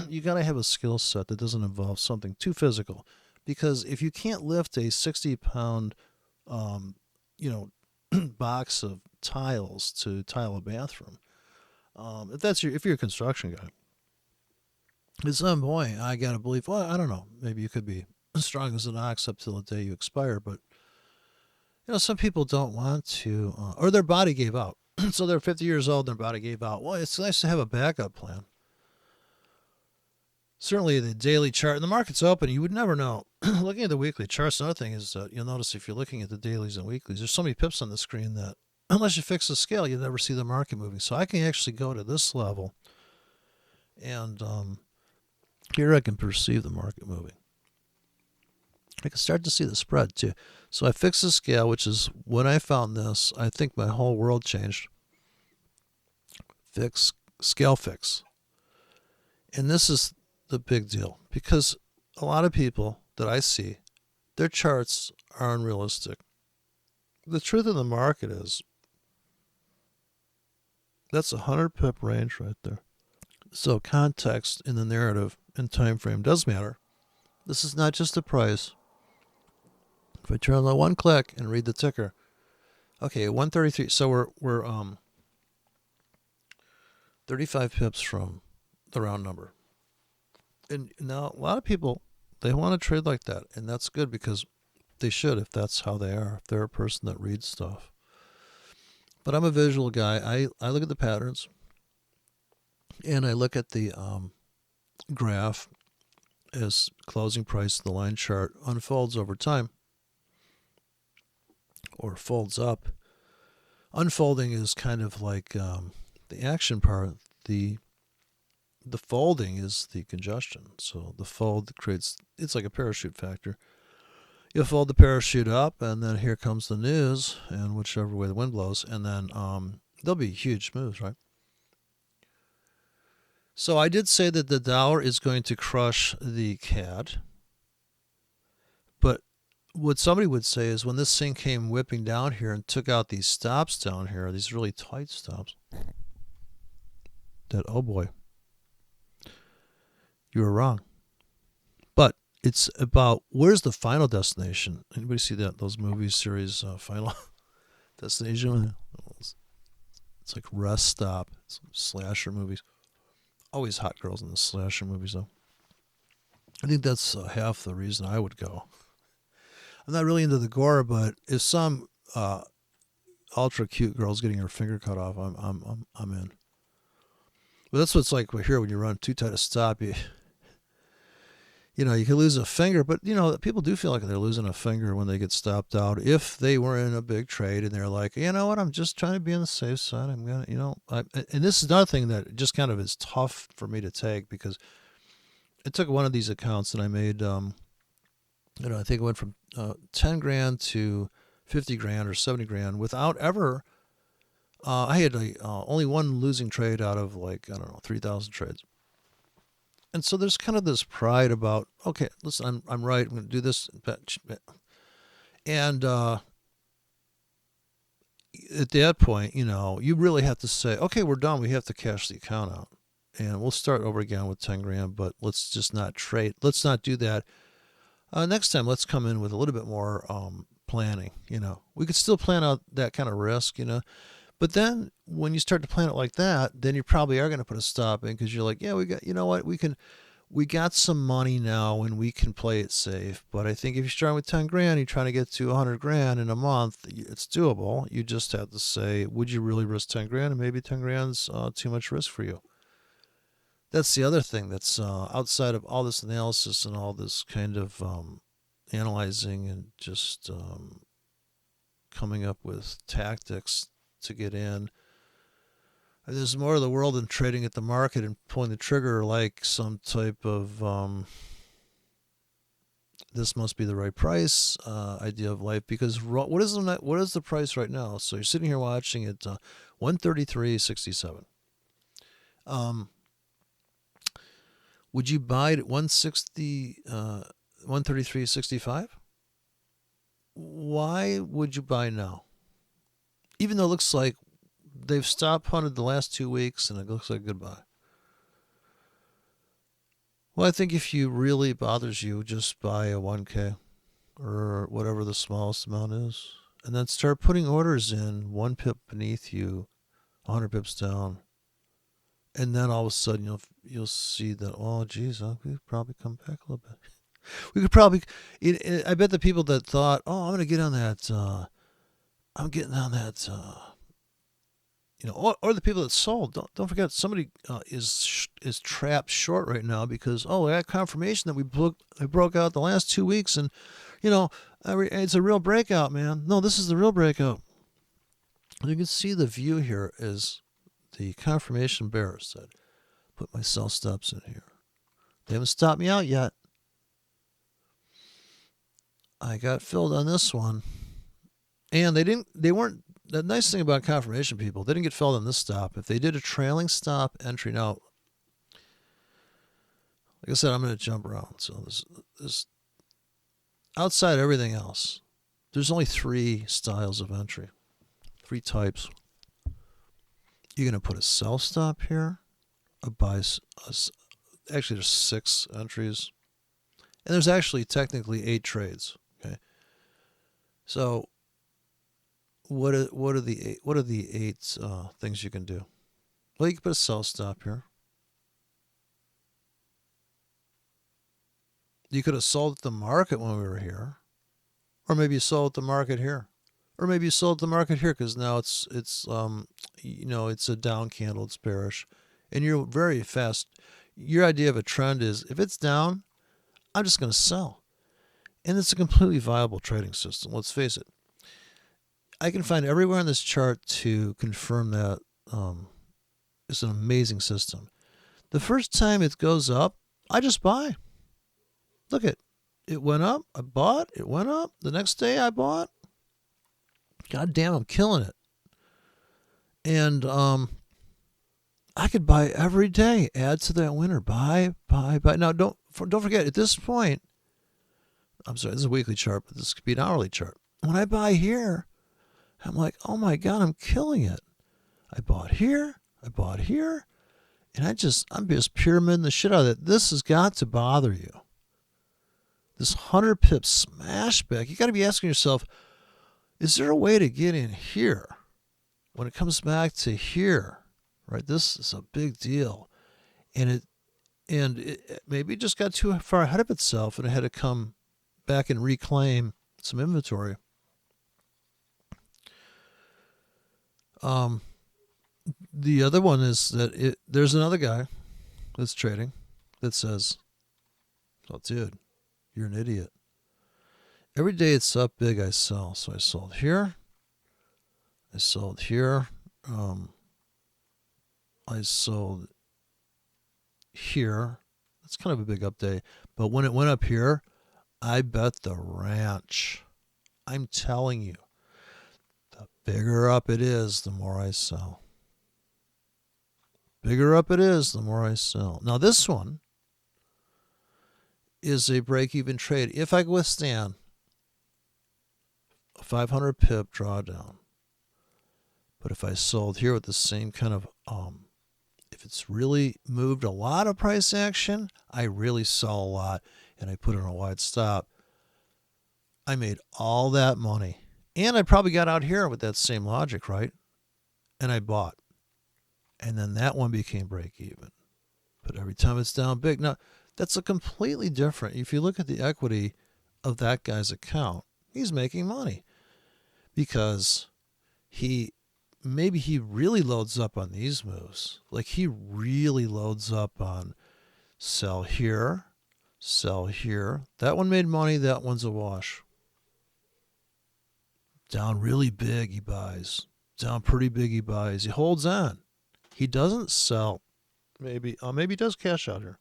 you got to have a skill set that doesn't involve something too physical, because if you can't lift a 60-pound box of tiles to tile a bathroom, if you're a construction guy, at some point I gotta believe, well, I don't know, maybe you could be as strong as an ox up till the day you expire, but some people don't want to, or their body gave out. So they're 50 years old and their body gave out. Well, it's nice to have a backup plan. Certainly the daily chart, and the market's open, you would never know. Looking at the weekly charts, another thing is you'll notice if you're looking at the dailies and weeklies, there's so many pips on the screen that unless you fix the scale, you'll never see the market moving. So I can actually go to this level, and here I can perceive the market moving. I can start to see the spread too. So I fix the scale, which is when I found this, I think my whole world changed. Scale fix. And this is the big deal, because a lot of people that I see, their charts are unrealistic. The truth of the market is that's a 100 pip range right there. So context in the narrative and time frame does matter. This is not just the price. If I turn on the one click and read the ticker, okay, 133. So we're 35 pips from the round number. And now a lot of people, they want to trade like that, and that's good, because they should, if that's how they are, if they're a person that reads stuff. But I'm a visual guy. I look at the patterns, and I look at the graph as closing price, the line chart unfolds over time, or folds up. Unfolding is kind of like the action part. The folding is the congestion. So the fold creates, it's like a parachute factor. You fold the parachute up, and then here comes the news, and whichever way the wind blows, and then there'll be huge moves, right? So I did say that the dollar is going to crush the CAD. But what somebody would say is when this thing came whipping down here and took out these stops down here, these really tight stops, that, oh boy, you were wrong. But it's about, where's the final destination? Anybody see that, those movie series, Final Destination? It's like Rest Stop, some slasher movies. Always hot girls in the slasher movies, though. I think that's half the reason I would go. I'm not really into the gore, but if some ultra cute girl's getting her finger cut off, I'm in. But that's what it's like here when you run too tight a stop. You can lose a finger, but people do feel like they're losing a finger when they get stopped out. If they were in a big trade and they're like, you know what, I'm just trying to be on the safe side. I'm gonna, and this is another thing that just kind of is tough for me to take, because I took one of these accounts and I made, I think it went from 10 grand to 50 grand or 70 grand without ever. I had only one losing trade out of 3,000 trades. And so there's kind of this pride about, okay, listen, I'm right. I'm going to do this. And at that point, you really have to say, okay, we're done. We have to cash the account out. And we'll start over again with 10 grand, but let's not trade. Let's not do that. Next time, let's come in with a little bit more planning. We could still plan out that kind of risk. But then when you start to plan it like that, then you probably are going to put a stop in because you're like, yeah, we got, what, we got some money now and we can play it safe. But I think if you're starting with 10 grand, you're trying to get to 100 grand in a month, it's doable. You just have to say, would you really risk 10 grand? And maybe 10 grand's too much risk for you. That's the other thing that's outside of all this analysis and all this kind of analyzing and just coming up with tactics to get in. There's more of the world than trading at the market and pulling the trigger like some type of this must be the right price idea of life. Because what is the price right now? So you're sitting here watching it 133.67. Would you buy it at 133.65? Why would you buy now? Even though it looks like they've stopped punted the last 2 weeks and it looks like goodbye. Well, I think if you really bothers you, just buy a 1K or whatever the smallest amount is. And then start putting orders in 1 pip beneath you, 100 pips down. And then all of a sudden you'll see that, oh, geez, we could probably come back a little bit. We could probably, I bet the people that thought, oh, I'm going to get on that, I'm getting on that, or the people that sold. Don't forget, somebody is trapped short right now because I got confirmation that I broke out the last 2 weeks, and it's a real breakout, man. No, this is the real breakout. You can see the view here is the confirmation bearer said, put my sell stops in here. They haven't stopped me out yet. I got filled on this one, and they weren't. The nice thing about confirmation people, they didn't get filled on this stop. If they did a trailing stop entry, now, like I said, I'm going to jump around. So this outside everything else, there's only 3 styles of entry, 3 types. You're going to put a sell stop here, a buy. Actually, there's 6 entries, and there's actually technically 8 trades. Okay, so. What are the 8 things you can do? Well, you can put a sell stop here. You could have sold at the market when we were here, or maybe you sold at the market here, or maybe you sold at the market here because now it's a down candle, it's bearish, and you're very fast. Your idea of a trend is if it's down, I'm just going to sell, and it's a completely viable trading system. Let's face it. I can find everywhere on this chart to confirm that it's an amazing system. The first time it goes up, I just buy. Look it went up, I bought, it went up. The next day I bought. God damn, I'm killing it. And I could buy every day, add to that winner, buy. Now don't forget, at this point, I'm sorry, this is a weekly chart, but this could be an hourly chart. When I buy here, I'm like, oh my God, I'm killing it. I bought here, and I'm just pyramiding the shit out of it. This has got to bother you. This 100 pip smash back, you got to be asking yourself, is there a way to get in here when it comes back to here? Right, this is a big deal, and it maybe just got too far ahead of itself, and it had to come back and reclaim some inventory. The other one is that there's another guy that's trading that says, oh, dude, you're an idiot. Every day it's up big, I sell. So I sold here. I sold here. I sold here. That's kind of a big up day. But when it went up here, I bet the ranch. I'm telling you. The bigger up it is, the more I sell. Bigger up it is, the more I sell. Now this one is a break-even trade. If I withstand a 500 pip drawdown, but if I sold here with the same kind of, if it's really moved a lot of price action, I really sell a lot and I put it on a wide stop. I made all that money. And I probably got out here with that same logic, right? And I bought. And then that one became break even. But every time it's down big. Now, that's a completely different. If you look at the equity of that guy's account, he's making money because maybe he really loads up on these moves. Like he really loads up on sell here, sell here. That one made money. That one's a wash. Down really big, he buys. Down pretty big, he buys. He holds on. He doesn't sell. Maybe he does cash out here.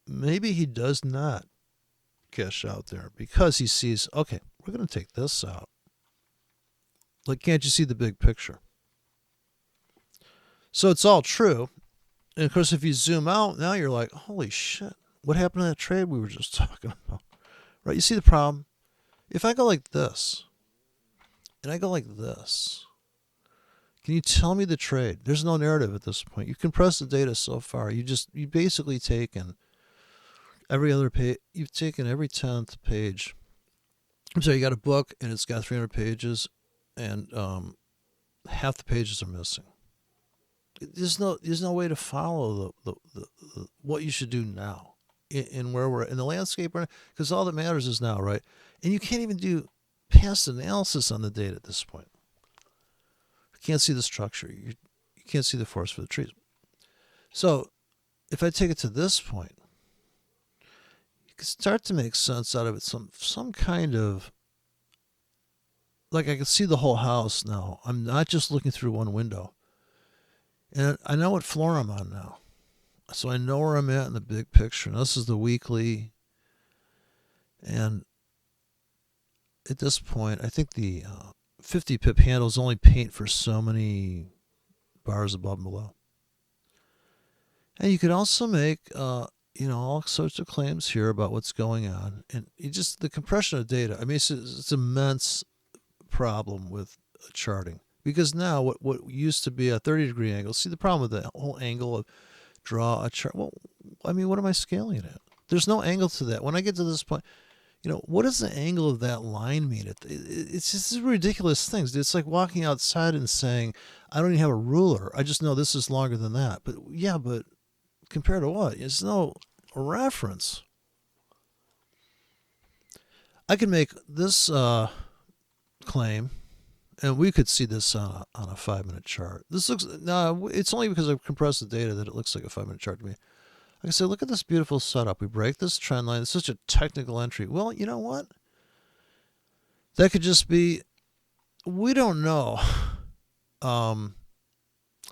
Maybe he does not cash out there because he sees, okay, we're going to take this out. Like, can't you see the big picture? So it's all true. And of course, if you zoom out, now you're like, holy shit, what happened to that trade we were just talking about? Right? You see the problem? If I go like this, and I go like this, can you tell me the trade? There's no narrative at this point. You compress the data so far. You basically taken every other page. You've taken every 10th page. I'm sorry, you got a book and it's got 300 pages, and half the pages are missing. There's no way to follow the what you should do now in where we're in the landscape, because all that matters is now, right? And you can't even do past analysis on the data at this point. You can't see the structure. You can't see the forest for the trees. So if I take it to this point, you can start to make sense out of it. Some kind of, like, I can see the whole house now. I'm not just looking through one window. And I know what floor I'm on now. So I know where I'm at in the big picture. Now, this is the weekly. And at this point, I think the 50 pip handles only paint for so many bars above and below. And you could also make, all sorts of claims here about what's going on. And the compression of data. I mean, it's an immense problem with charting. Because now what used to be a 30-degree angle, see the problem with the whole angle of draw a chart. Well, I mean, what am I scaling it at? There's no angle to that. When I get to this point, what does the angle of that line mean? It's just ridiculous things. It's like walking outside and saying, I don't even have a ruler. I just know this is longer than that. But yeah, but compared to what? It's no reference. I can make this claim. And we could see this on a 5-minute chart. This looks, no, it's only because I've compressed the data that it looks like a 5-minute chart to me. Like I said, look at this beautiful setup. We break this trend line. It's such a technical entry. Well, you know what? That could just be, we don't know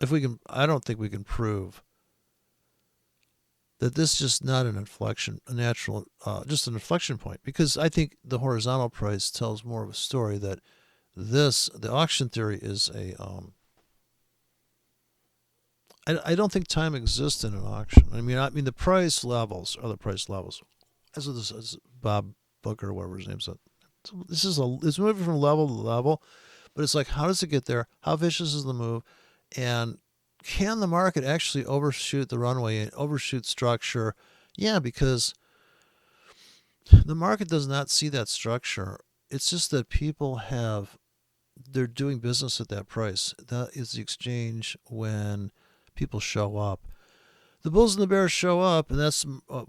if we can, I don't think we can prove that this is just not an inflection, just an inflection point. Because I think the horizontal price tells more of a story that the auction theory is I don't think time exists in an auction. I mean the price levels are the price levels. As with this Bob Booker, or whatever his name said. It's moving from level to level, but it's like, how does it get there? How vicious is the move? And can the market actually overshoot the runway and overshoot structure? Yeah, because the market does not see that structure. It's just that they're doing business at that price. That is the exchange when people show up. The bulls and the bears show up, and that's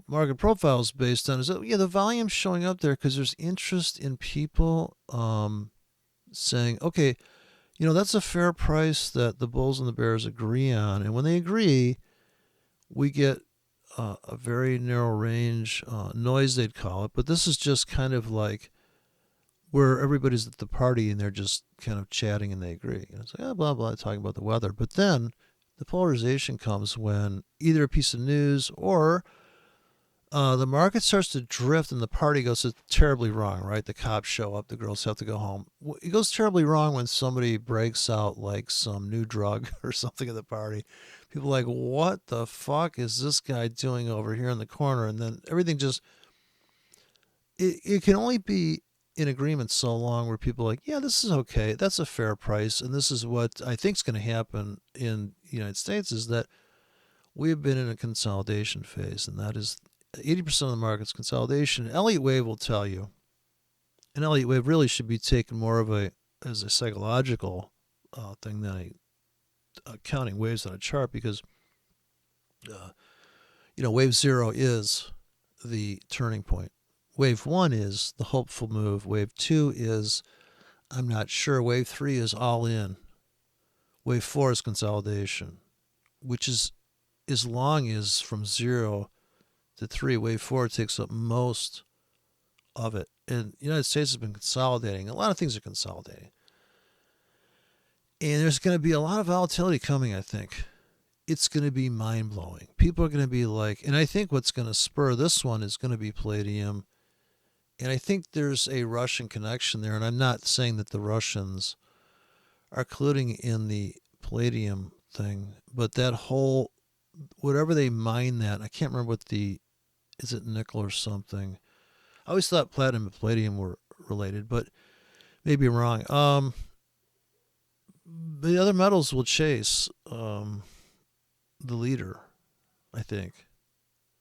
market profiles based on, the volume's showing up there because there's interest in people saying, okay, that's a fair price that the bulls and the bears agree on. And when they agree, we get a very narrow range noise, they'd call it. But this is just kind of like where everybody's at the party and they're just kind of chatting and they agree. It's like, blah, blah, talking about the weather. But then the polarization comes when either a piece of news or the market starts to drift and the party goes terribly wrong, right? The cops show up, the girls have to go home. It goes terribly wrong when somebody breaks out like some new drug or something at the party. People are like, what the fuck is this guy doing over here in the corner? And then everything just, it can only be in agreement so long where people are like, yeah, this is okay. That's a fair price. And this is what I think is going to happen in the United States, is that we've been in a consolidation phase. And that is, 80% of the market's consolidation. Elliott wave will tell you, and Elliott wave really should be taken more of as a psychological thing than counting waves on a chart, because wave 0 is the turning point. Wave 1 is the hopeful move. Wave 2 is I'm not sure. Wave 3 is all in. Wave 4 is consolidation, which is as long as from 0 to 3. Wave 4 takes up most of it. And the United States has been consolidating. A lot of things are consolidating. And there's going to be a lot of volatility coming, I think. It's going to be mind-blowing. People are going to be like, and I think what's going to spur this one is going to be palladium. And I think there's a Russian connection there. And I'm not saying that the Russians are colluding in the palladium thing, but that whole, whatever they mine that, I can't remember is it nickel or something? I always thought platinum and palladium were related, but maybe I'm wrong. The other metals will chase the leader, I think.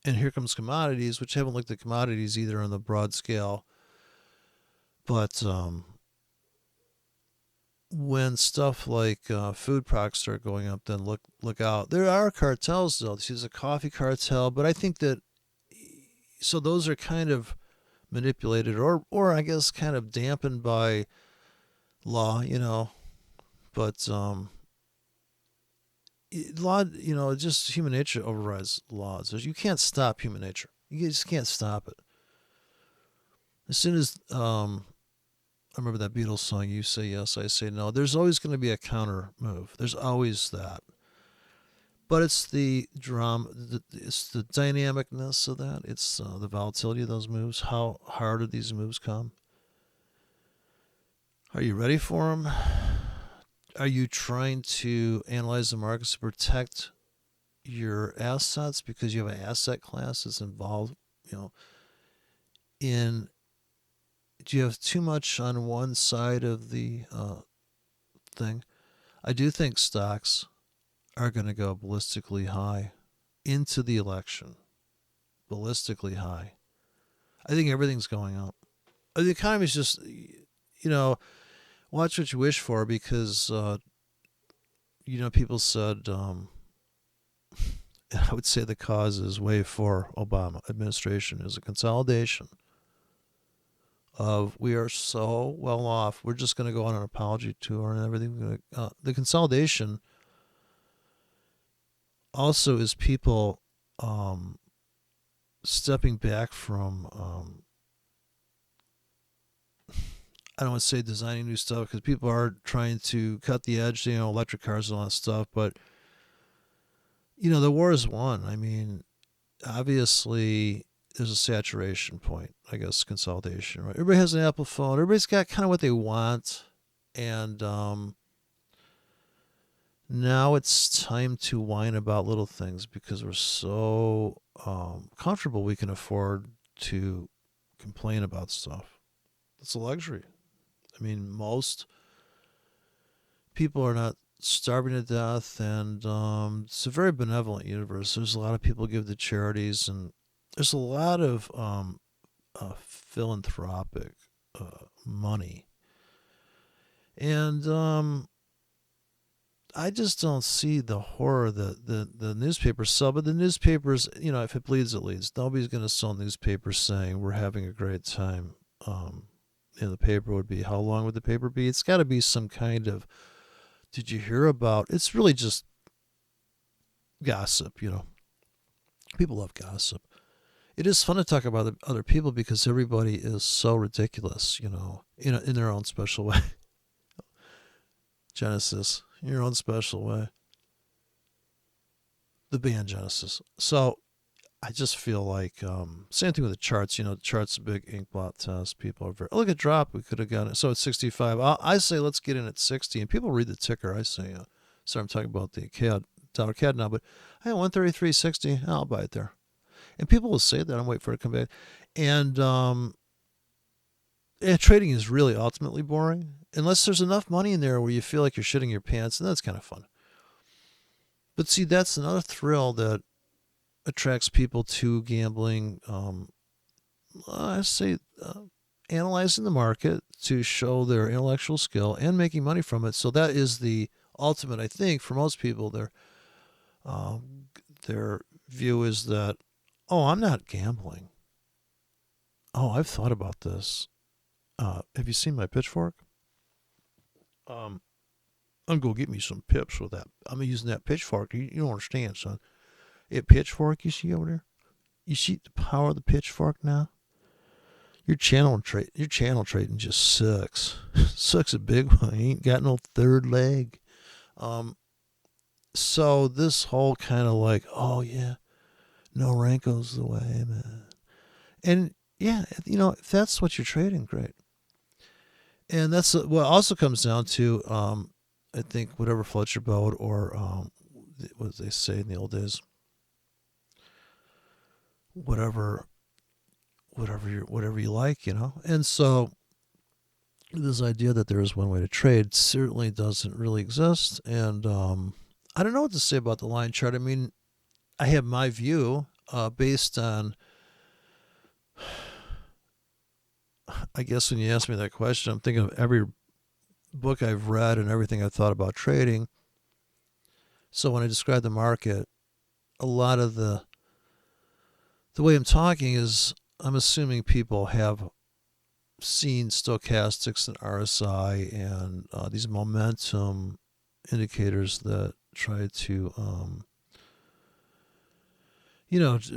And here comes commodities, which I haven't looked at commodities either on the broad scale. But when stuff like food products start going up, then look out. There are cartels, though. There's a coffee cartel, but I think that, so those are kind of manipulated or I guess kind of dampened by law, but law, just human nature overrides laws. You can't stop human nature. You just can't stop it. As soon as I remember that Beatles song, "You Say Yes, I Say No," there's always going to be a counter move. There's always that. But it's the drama, it's the dynamicness of that. It's the volatility of those moves. How hard do these moves come? Are you ready for them? Are you trying to analyze the markets to protect your assets because you have an asset class that's involved, in, do you have too much on one side of the thing? I do think stocks are going to go ballistically high into the election. Ballistically high. I think everything's going up. The economy's just, watch what you wish for, because, people said, I would say the cause is wave 4 Obama administration is a consolidation of, we are so well off. We're just going to go on an apology tour and everything. The consolidation also is people stepping back from, I don't want to say designing new stuff, because people are trying to cut the edge, electric cars and all that stuff. But, the war is won. I mean, obviously, there's a saturation point, I guess, consolidation, right? Everybody has an Apple phone. Everybody's got kind of what they want. And now it's time to whine about little things, because we're so comfortable we can afford to complain about stuff. It's a luxury. I mean, most people are not starving to death, and it's a very benevolent universe. There's a lot of people give to charities, and there's a lot of philanthropic money. And I just don't see the horror that the newspapers sell. But the newspapers, if it bleeds, it leads. Nobody's going to sell newspapers saying we're having a great time. The paper would be, how long would the paper be? It's got to be some kind of, did you hear about, it's really just gossip, People love gossip. It is fun to talk about other people because everybody is so ridiculous, in their own special way. Genesis, in your own special way. The band Genesis. So I just feel like, same thing with the charts. The chart's a big ink blot test. People are very, look at drop. We could have gotten it. So it's 65. I say let's get in at 60. And people read the ticker. I say, sorry, I'm talking about the dollar CAD now, but I have 133.60. I'll buy it there. And people will say that. I'm waiting for it to come back. And trading is really ultimately boring. Unless there's enough money in there where you feel like you're shitting your pants. And that's kind of fun. But see, that's another thrill that attracts people to gambling. I say analyzing the market to show their intellectual skill and making money from it. So that is the ultimate, I think, for most people. Their view is that, oh, I'm not gambling. Oh, I've thought about this. Have you seen my pitchfork? I'm gonna go get me some pips with that. I'm using that pitchfork. You don't understand, son. That pitchfork you see over there? You see the power of the pitchfork now? Your channel trading just sucks. Sucks a big one. You ain't got no third leg. So this whole kind of like, oh yeah, no Ranko's the way, man. And yeah, if that's what you're trading, great. And that's what also comes down to, I think, whatever floats your boat, or what they say in the old days, whatever you like, And so this idea that there is one way to trade certainly doesn't really exist. And I don't know what to say about the line chart. I mean, I have my view based on, I guess when you ask me that question, I'm thinking of every book I've read and everything I've thought about trading. So when I describe the market, a lot of the way I'm talking is, I'm assuming people have seen stochastics and RSI and these momentum indicators that try to,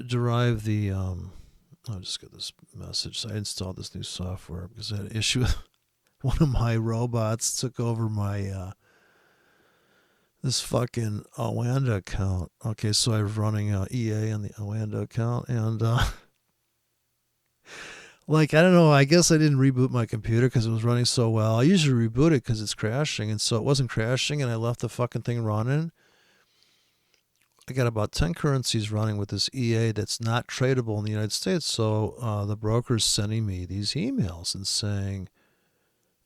derive the. I'll just get this message. So I installed this new software because I had an issue with one of my robots took over my this fucking Awanda account. Okay, so I was running EA on the Awanda account, and I don't know, I guess I didn't reboot my computer because it was running so well. I usually reboot it because it's crashing, and so it wasn't crashing, and I left the fucking thing running. I got about 10 currencies running with this EA that's not tradable in the United States, so the broker's sending me these emails and saying,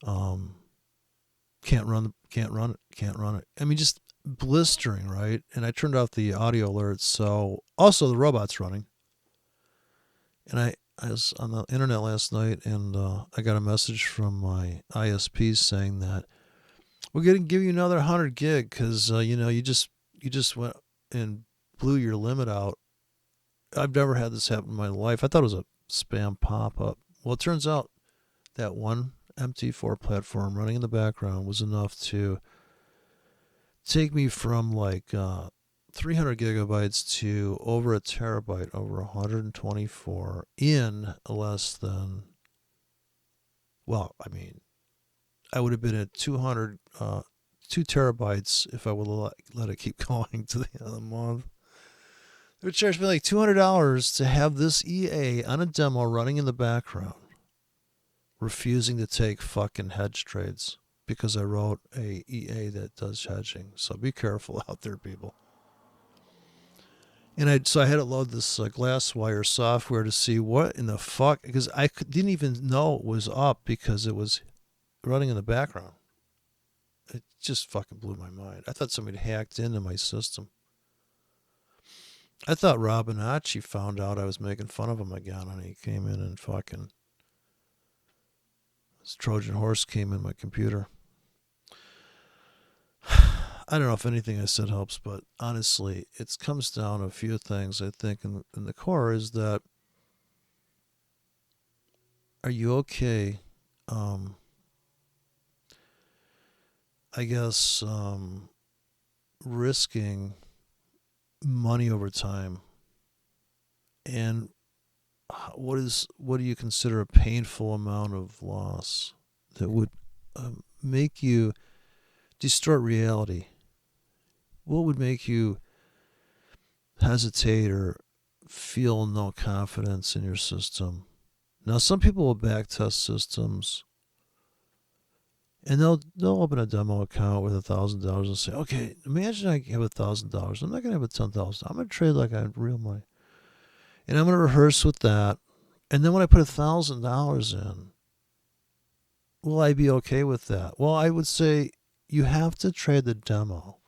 can't run it. I mean, just blistering, right? And I turned off the audio alerts, so also the robot's running. And I was on the internet last night, and I got a message from my ISP saying that we're going to give you another 100 gig because you just went and blew your limit out. I've never had this happen in my life. I thought it was a spam pop-up. Well, it turns out that one MT4 platform running in the background was enough to take me from 300 gigabytes to over a terabyte, over 124 in less than, I would have been at 2 terabytes if I would let it keep going to the end of the month. They would charge me like $200 to have this EA on a demo running in the background, refusing to take fucking hedge trades because I wrote a EA that does hedging. So be careful out there, people. And so I had to load this Glasswire software to see what in the fuck, because I didn't even know it was up because it was running in the background. It just fucking blew my mind. I thought somebody hacked into my system. I thought Robinacci found out I was making fun of him again, and he came in and fucking, this Trojan horse came in my computer. I don't know if anything I said helps, but honestly, it comes down to a few things. I think in the core is that, are you okay? I guess risking money over time, and what do you consider a painful amount of loss that would make you distort reality? What would make you hesitate or feel no confidence in your system? Now, some people will backtest systems, and they'll open a demo account with $1,000 and say, okay, imagine I have $1,000. I'm not going to have $10,000. I'm going to trade like I have real money. And I'm going to rehearse with that. And then when I put $1,000 in, will I be okay with that? Well, I would say you have to trade the demo.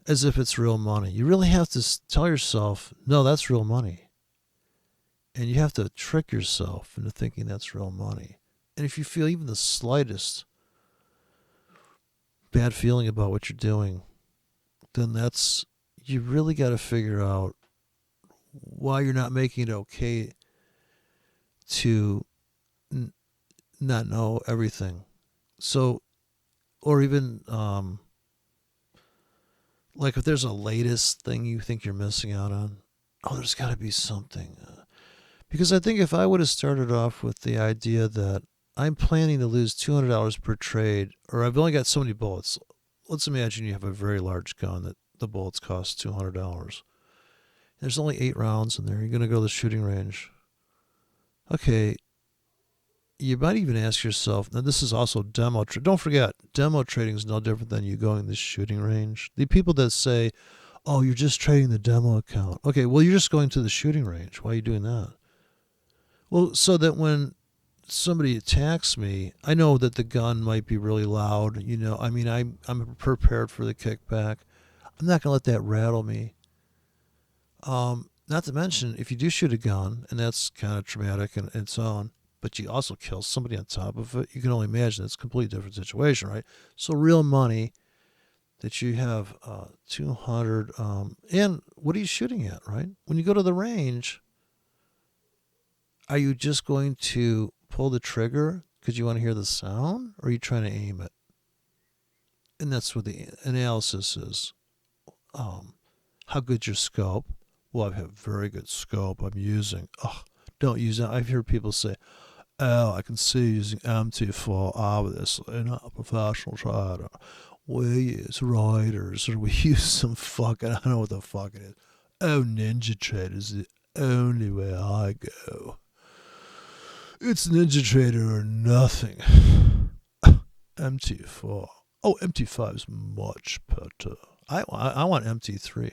as if it's real money. You really have to tell yourself, no, that's real money. And you have to trick yourself into thinking that's real money. And if you feel even the slightest bad feeling about what you're doing, then you really got to figure out why you're not making it okay to not know everything. So, or even like if there's a latest thing you think you're missing out on, there's got to be something. Because I think if I would have started off with the idea that I'm planning to lose $200 per trade, or I've only got so many bullets. Let's imagine you have a very large gun that the bullets cost $200. There's only 8 rounds in there. You're going to go to the shooting range. Okay, you might even ask yourself, now this is also demo. Don't forget, demo trading is no different than you going to the shooting range. The people that say, oh, you're just trading the demo account. Okay, well, you're just going to the shooting range. Why are you doing that? Well, so that when somebody attacks me, I know that the gun might be really loud. I'm prepared for the kickback. I'm not going to let that rattle me. Not to mention, if you do shoot a gun, and that's kind of traumatic in its own, but you also kill somebody on top of it, you can only imagine it's a completely different situation, right? So real money that you have 200, and what are you shooting at, right? When you go to the range, are you just going to pull the trigger because you want to hear the sound, or are you trying to aim it? And that's what the analysis is. How good's your scope? Well, I have very good scope I'm using. Don't use that. I've heard people say, I can see using MT4, obviously, not a professional trader. We use riders, or we use some fucking, I don't know what the fuck it is. Ninja Trader is the only way I go. It's Ninja Trader or nothing. MT4. MT5 is much better. I want MT3.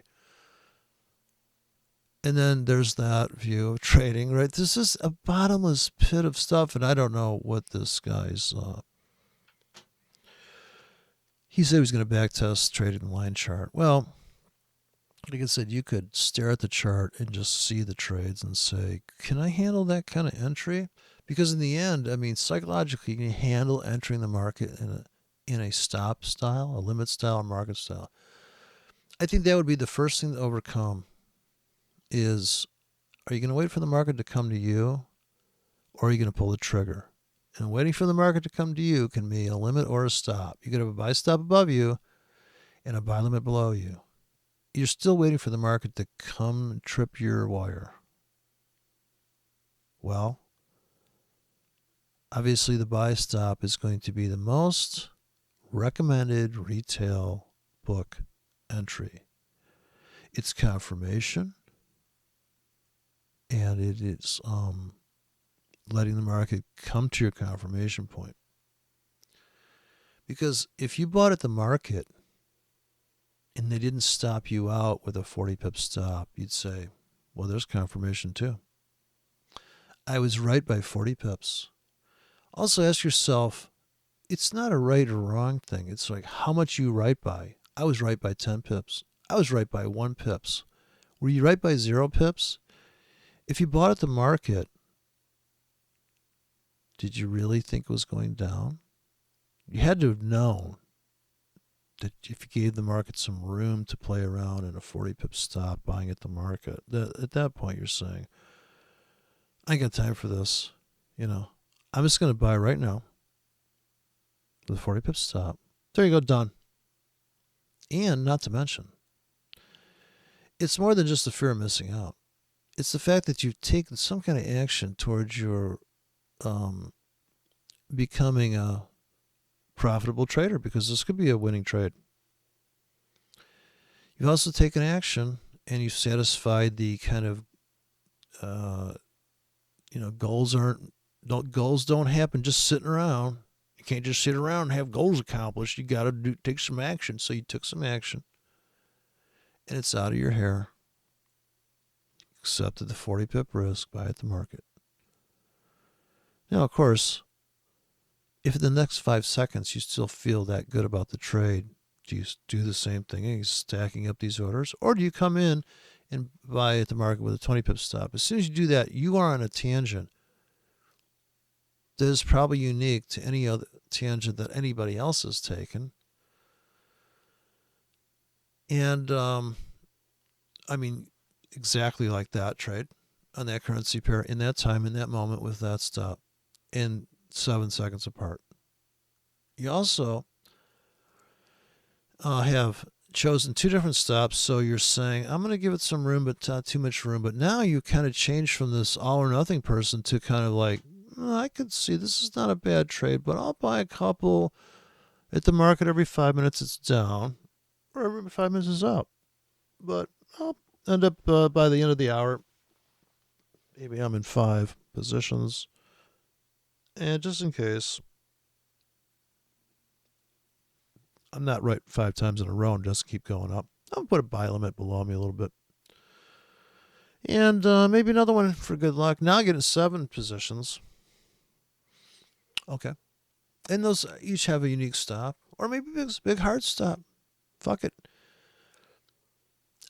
And then there's that view of trading, right? This is a bottomless pit of stuff, and I don't know what this guy's... he said he was going to backtest trading line chart. Well, like I said, you could stare at the chart and just see the trades and say, can I handle that kind of entry? Because in the end, psychologically, you can handle entering the market in a stop style, a limit style, a market style. I think that would be the first thing to overcome is, are you going to wait for the market to come to you, or are you going to pull the trigger? And waiting for the market to come to you can be a limit or a stop. You could have a buy stop above you and a buy limit below you. You're still waiting for the market to come and trip your wire. Well, obviously the buy stop is going to be the most recommended retail book entry. It's confirmation, and it is letting the market come to your confirmation point. Because if you bought at the market and they didn't stop you out with a 40 pip stop, you'd say, well, there's confirmation too. I was right by 40 pips. Also ask yourself, it's not a right or wrong thing. It's like how much you right by. I was right by 10 pips. I was right by 1 pips. Were you right by 0 pips? If you bought at the market, did you really think it was going down? You had to have known that if you gave the market some room to play around in a 40 pip stop buying at the market, at that point you're saying, I ain't got time for this. I'm just going to buy right now with a 40 pip stop. There you go, done. And not to mention, it's more than just the fear of missing out. It's the fact that you've taken some kind of action towards your becoming a profitable trader, because this could be a winning trade. You've also taken action and you've satisfied the kind of goals don't happen just sitting around. You can't just sit around and have goals accomplished. You got to take some action. So you took some action, and it's out of your hair. Accepted the 40 pip risk, buy at the market. Now, of course, if in the next 5 seconds you still feel that good about the trade, Do you do the same thing? Are you stacking up these orders? Or do you come in and buy at the market with a 20 pip stop? As soon as you do that, you are on a tangent that is probably unique to any other tangent that anybody else has taken. And, I mean, exactly like that trade on that currency pair in that time, in that moment with that stop in 7 seconds apart. You also have chosen two different stops, so you're saying, I'm going to give it some room, but not too much room. But now you kind of change from this all or nothing person to kind of like, I could see this is not a bad trade, but I'll buy a couple at the market every 5 minutes it's down, or every 5 minutes is up. But I'll end up by the end of the hour, maybe I'm in 5 positions. And just in case I'm not right 5 times in a row and just keep going up, I'll put a buy limit below me a little bit. And maybe another one for good luck. Now I get in 7 positions. Okay. And those each have a unique stop. Or maybe it's a big hard stop. Fuck it.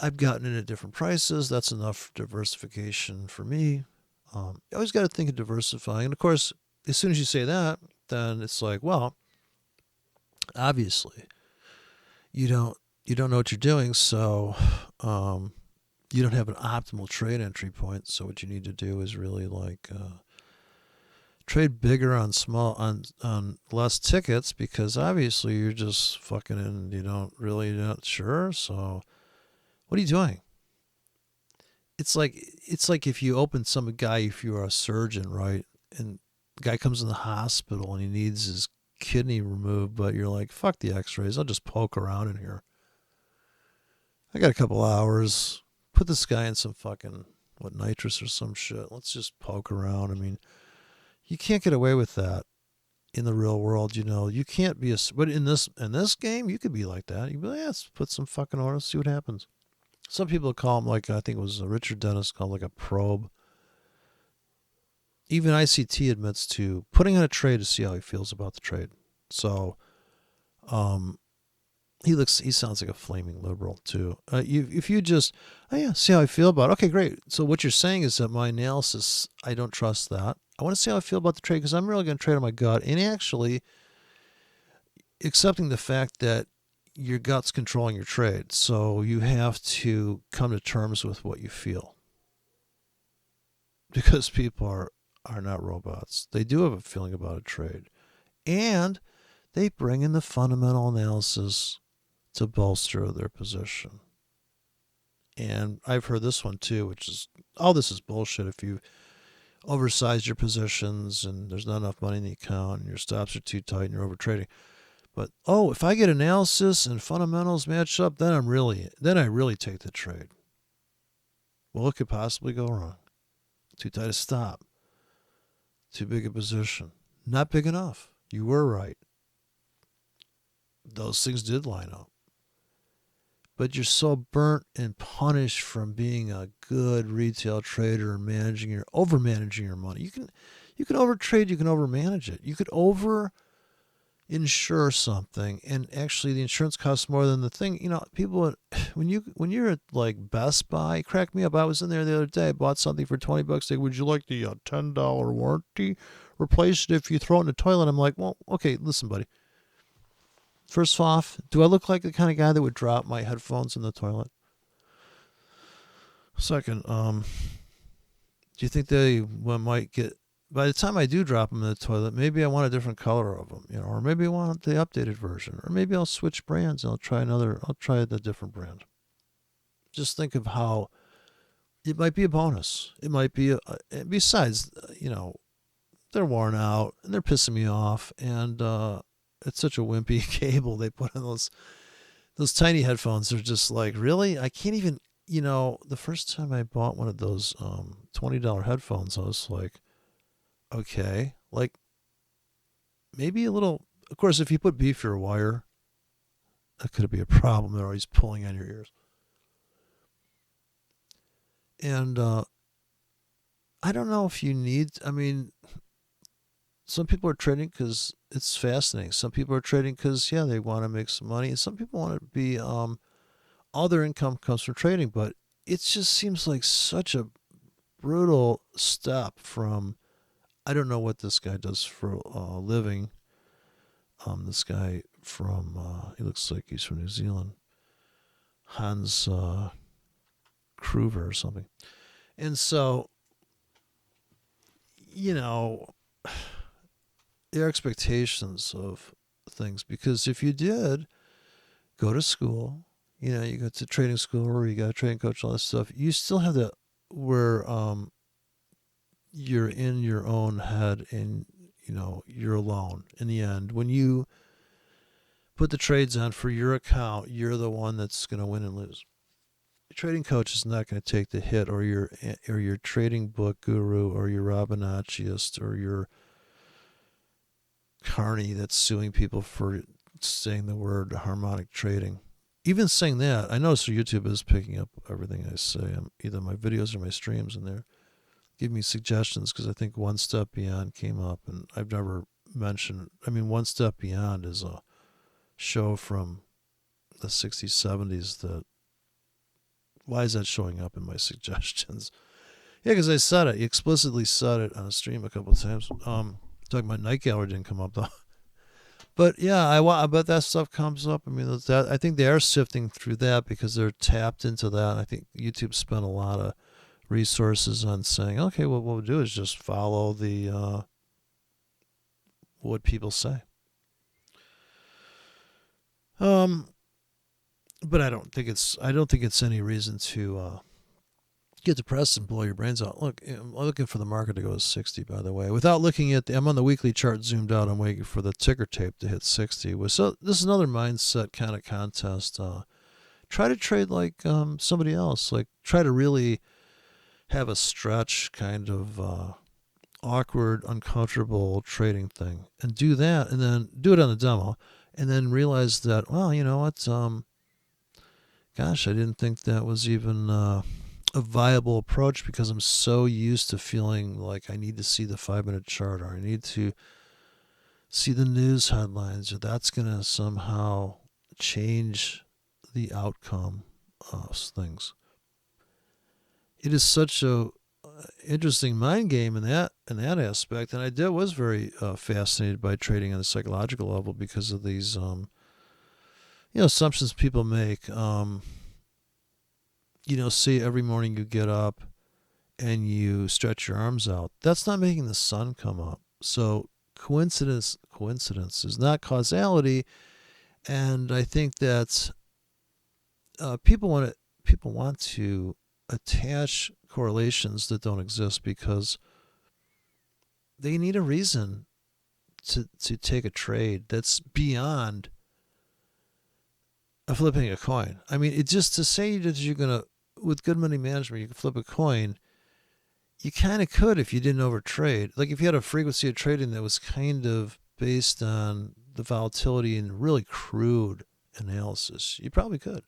I've gotten in at different prices. That's enough diversification for me. You always got to think of diversifying. And of course, as soon as you say that, then it's like, well, obviously, you don't know what you're doing, so you don't have an optimal trade entry point. So what you need to do is really like trade bigger on on less tickets, because obviously you're just fucking in. You're not sure. So what are you doing? It's like if you open some guy, if you're a surgeon, right, and the guy comes in the hospital and he needs his kidney removed, but you're like, fuck the x-rays, I'll just poke around in here. I got a couple hours. Put this guy in some fucking, nitrous or some shit. Let's just poke around. I mean, you can't get away with that in the real world, You can't be but in this game, you could be like that. You'd be like, let's put some fucking orders, see what happens. Some people call them, like, I think it was Richard Dennis called like a probe. Even ICT admits to putting on a trade to see how he feels about the trade. So, he sounds like a flaming liberal too. If you just, see how I feel about it. Okay, great. So what you're saying is that my analysis, I don't trust that. I want to see how I feel about the trade because I'm really going to trade on my gut, and actually accepting the fact that your gut's controlling your trade. So you have to come to terms with what you feel, because people are not robots. They do have a feeling about a trade, and they bring in the fundamental analysis to bolster their position. And I've heard this one too, which is, all this is bullshit. If you oversized your positions and there's not enough money in the account and your stops are too tight and you're over trading. But, if I get analysis and fundamentals match up, then I really take the trade. Well, what could possibly go wrong? Too tight a stop. Too big a position. Not big enough. You were right. Those things did line up. But you're so burnt and punished from being a good retail trader and over-managing your money. You can overtrade, you can over-manage it. You could over-insure something, and actually the insurance costs more than the thing. People, when you're at like Best Buy, crack me up. I was in there the other day, I bought something for $20. They, would you like the $10 warranty? Replace it if you throw it in the toilet. I'm like, well, okay, listen, buddy. First off, do I look like the kind of guy that would drop my headphones in the toilet? Second, do you think they might get, by the time I do drop them in the toilet, maybe I want a different color of them, or maybe I want the updated version, or maybe I'll switch brands and I'll try the different brand. Just think of how it might be a bonus. It might be, besides, they're worn out and they're pissing me off, and it's such a wimpy cable they put in those tiny headphones. They're just like, really? I can't even, the first time I bought one of those $20 headphones, I was like, okay, like maybe a little, of course, if you put beefier wire, that could be a problem. They're always pulling on your ears. And I don't know if you need, Some people are trading because it's fascinating. Some people are trading because, yeah, they want to make some money. And some people want to be, all their income comes from trading. But it just seems like such a brutal step from, I don't know what this guy does for a living. This guy from, he looks like he's from New Zealand. Hans Kruver or something. And so, you know, their expectations of things, because if you did go to school, you go to trading school or you got a trading coach, all that stuff, you still have that where you're in your own head and you're alone in the end. When you put the trades on for your account, you're the one that's going to win and lose. Your trading coach is not going to take the hit, or your trading book guru, or your Robinachiist, or your Carney that's suing people for saying the word harmonic trading. Even saying that, I notice YouTube is picking up everything I say, either my videos or my streams, and they're giving me suggestions, because I think One Step Beyond came up, and I've never mentioned. I mean, One Step Beyond is a show from the 60s, 70s that, why is that showing up in my suggestions? Yeah, because I said it. You explicitly said it on a stream a couple of times. Talking about Night Gallery didn't come up, though. But yeah, I bet that stuff comes up. I mean, I think they are sifting through that because they're tapped into that. I think YouTube spent a lot of resources on saying, okay, well, what we'll do is just follow the what people say. But I don't think it's any reason to get depressed and blow your brains out. Look, I'm looking for the market to go to 60, by the way. Without looking at I'm on the weekly chart zoomed out. I'm waiting for the ticker tape to hit 60. So this is another mindset kind of contest. Try to trade like somebody else. Like, try to really have a stretch kind of awkward, uncomfortable trading thing, and do that, and then do it on the demo, and then realize that, well, you know what, gosh, I didn't think that was even a viable approach, because I'm so used to feeling like I need to see the 5-minute chart, or I need to see the news headlines, or that's going to somehow change the outcome of things. It is such a interesting mind game in that aspect, and I was very fascinated by trading on a psychological level because of these assumptions people make. Say every morning you get up and you stretch your arms out. That's not making the sun come up. So coincidence is not causality, and I think that people want to attach correlations that don't exist because they need a reason to take a trade that's beyond flipping a coin. I mean, it's just to say that you're going to, with good money management, you can flip a coin. You kind of could if you didn't overtrade. Like, if you had a frequency of trading that was kind of based on the volatility and really crude analysis, you probably could.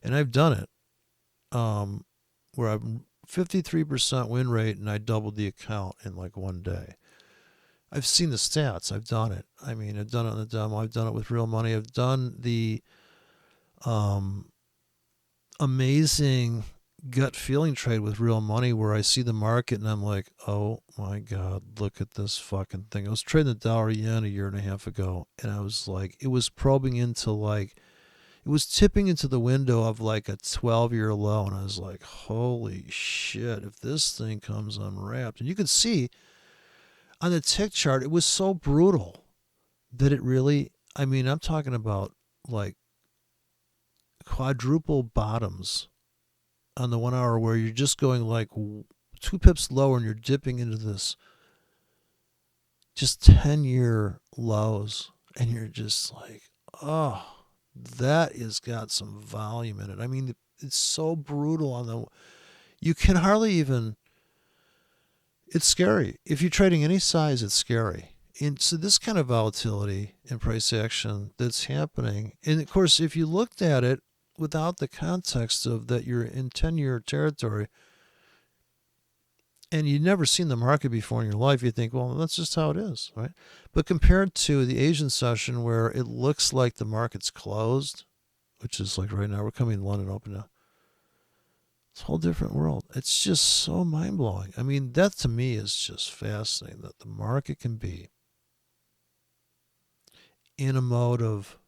And I've done it, where I'm 53% win rate and I doubled the account in like one day. I've seen the stats. I've done it. I mean, I've done it on the demo. I've done it with real money. I've done the amazing gut feeling trade with real money where I see the market and I'm like, oh my God, look at this fucking thing. I was trading the dollar yen a year and a half ago, and I was like, it was probing into like, it was tipping into the window of like a 12-year low, and I was like, holy shit, if this thing comes unwrapped. And you could see on the tick chart, it was so brutal that it really, I mean, I'm talking about like quadruple bottoms on the 1 hour where you're just going like 2 pips lower and you're dipping into this just 10-year lows, and you're just like, oh, that has got some volume in it. I mean, it's so brutal on the, you can hardly even, it's scary. If you're trading any size, it's scary. And so this kind of volatility and price action that's happening, and of course, if you looked at it without the context of that you're in 10-year territory, and you've never seen the market before in your life, you think, well, that's just how it is, right? But compared to the Asian session where it looks like the market's closed, which is like right now, we're coming to London open now. It's a whole different world. It's just so mind-blowing. I mean, that to me is just fascinating, that the market can be in a mode of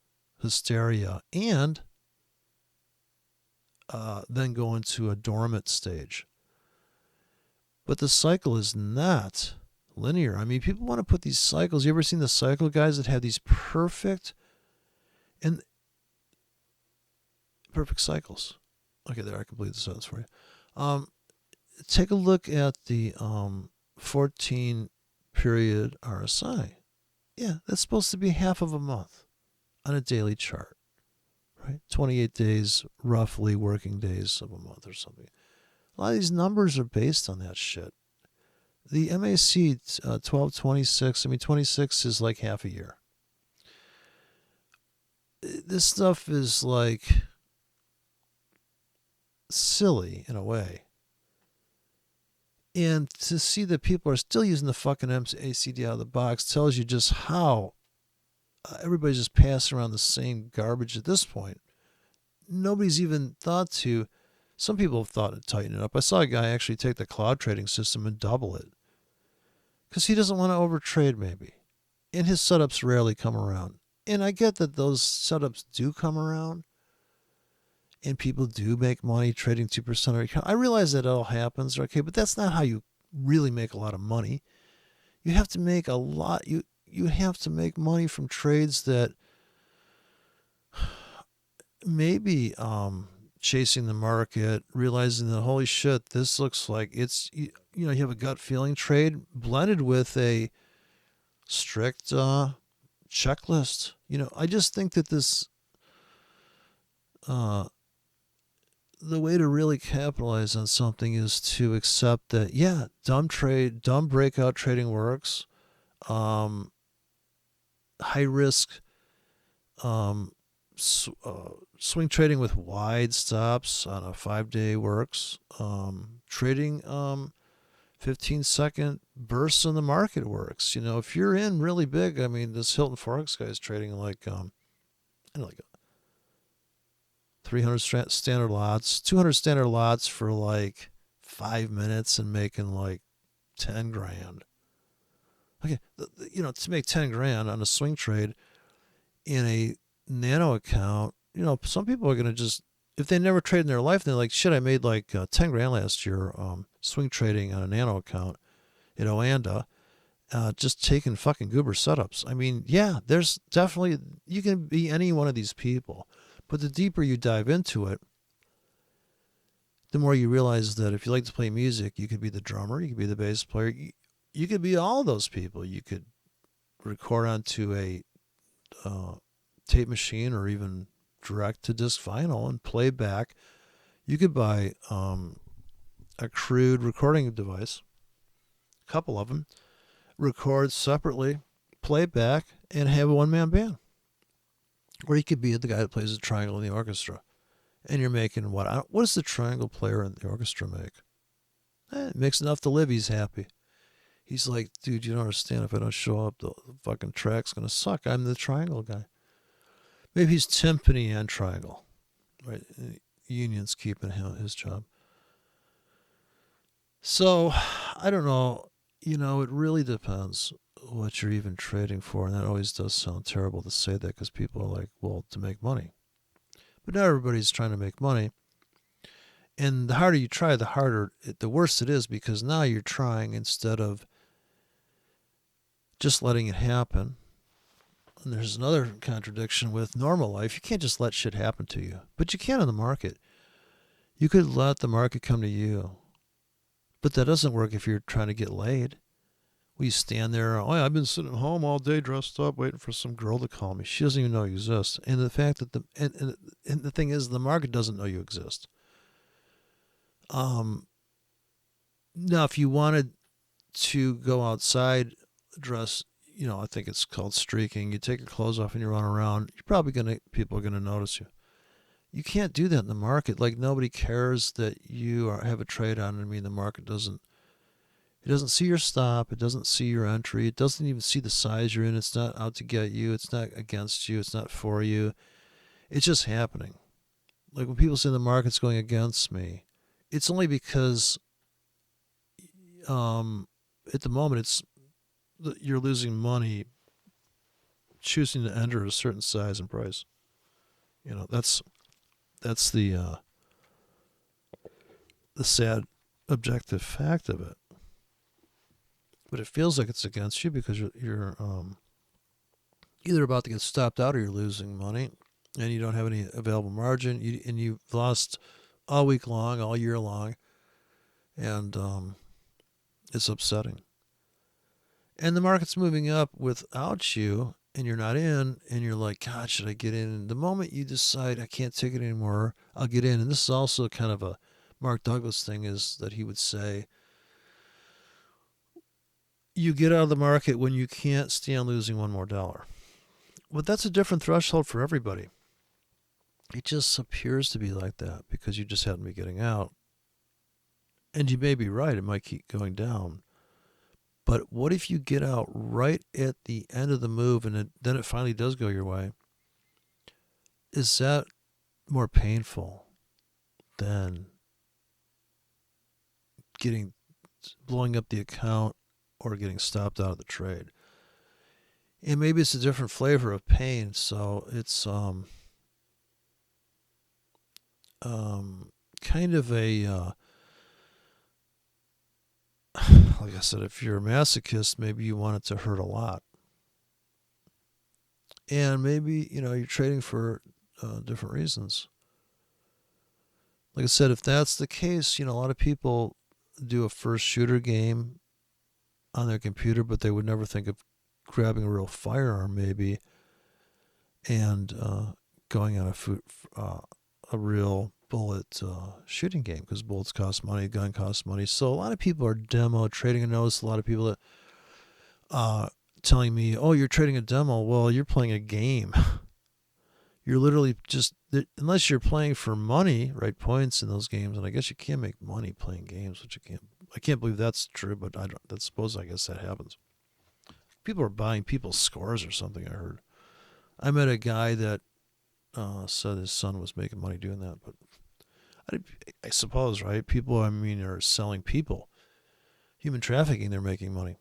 hysteria and then go into a dormant stage. But the cycle is not linear. I mean, people want to put these cycles. You ever seen the cycle guys that have these perfect cycles? Okay, there, I complete the sentence for you. Take a look at the 14 period RSI. Yeah, that's supposed to be half of a month on a daily chart, right? 28 days, roughly working days of a month or something. A lot of these numbers are based on that shit. The MAC 1226, I mean, 26 is like half a year. This stuff is like silly in a way. And to see that people are still using the fucking MACD out of the box tells you just how everybody's just passing around the same garbage at this point. Nobody's even thought to. Some people have thought to tighten it up. I saw a guy actually take the cloud trading system and double it because he doesn't want to overtrade maybe. And his setups rarely come around. And I get that those setups do come around and people do make money trading 2% of your account. I realize that it all happens, okay, but that's not how you really make a lot of money. You have to make a lot. You have to make money from trades that maybe chasing the market, realizing that, holy shit, this looks like it's, you have a gut feeling trade blended with a strict checklist. I just think that this, the way to really capitalize on something is to accept that, yeah, dumb breakout trading works. High risk, swing trading with wide stops on a 5-day works. Trading 15-second bursts in the market works. If you're in really big, I mean, this Hilton Forex guy is trading like 300 standard lots, 200 standard lots for like 5 minutes and making like 10 grand. Okay, to make 10 grand on a swing trade in a nano account, some people are going to just, if they never trade in their life, they're like, shit, I made like 10 grand last year swing trading on a nano account at Oanda, just taking fucking goober setups. I mean, yeah, there's definitely, you can be any one of these people, but the deeper you dive into it, the more you realize that if you like to play music, you could be the drummer, you could be the bass player, you could be all those people. You could record onto a tape machine or even direct to disc vinyl and play back. You could buy a crude recording device, a couple of them, record separately, play back, and have a one-man band. Or you could be the guy that plays the triangle in the orchestra. And you're making what does the triangle player in the orchestra make? It makes enough to live. He's happy. He's like, dude, you don't understand. If I don't show up, the fucking track's going to suck. I'm the triangle guy. Maybe he's timpani and triangle. Right? Union's keeping his job. So, I don't know. It really depends what you're even trading for. And that always does sound terrible to say that because people are like, well, to make money. But not everybody's trying to make money. And the harder you try, the worse it is, because now you're trying instead of just letting it happen. And there's another contradiction with normal life. You can't just let shit happen to you, but you can in the market. You could let the market come to you, but that doesn't work if you're trying to get laid. We stand there, I've been sitting at home all day dressed up waiting for some girl to call me. She doesn't even know you exist. And the fact that and the thing is, the market doesn't know you exist. Now, if you wanted to go outside, dress, I think it's called streaking. You take your clothes off and you run around. People are gonna notice you. You can't do that in the market. Like, nobody cares that you have a trade on. I mean, the market doesn't It doesn't see your stop. It doesn't see your entry. It doesn't even see the size you're in. It's not out to get you. It's not against you. It's not for you. It's just happening. Like when people say the market's going against me, it's only because at the moment you're losing money choosing to enter a certain size and price. That's the sad objective fact of it. But it feels like it's against you because you're either about to get stopped out or you're losing money, and you don't have any available margin. And you've lost all week long, all year long, and it's upsetting. And the market's moving up without you, and you're not in, and you're like, God, should I get in? And the moment you decide I can't take it anymore, I'll get in. And this is also kind of a Mark Douglas thing, is that he would say, you get out of the market when you can't stand losing one more dollar. But that's a different threshold for everybody. It just appears to be like that because you just happen to be getting out. And you may be right, it might keep going down. But what if you get out right at the end of the move and then it finally does go your way? Is that more painful than blowing up the account or getting stopped out of the trade? And maybe it's a different flavor of pain, so it's kind of a like I said, if you're a masochist, maybe you want it to hurt a lot. And maybe, you're trading for different reasons. Like I said, if that's the case, a lot of people do a first shooter game on their computer, but they would never think of grabbing a real firearm maybe and going on a real bullet shooting game, because bullets cost money, gun costs money. So a lot of people are demo trading. I notice a lot of people that telling me, oh, you're trading a demo. Well, you're playing a game. You're literally just, unless you're playing for money, right, points in those games, and I guess you can't make money playing games, which I can't believe that's true, but I guess that happens. People are buying people's scores or something, I heard. I met a guy that said his son was making money doing that, but I suppose, right? People, are selling people. Human trafficking, they're making money.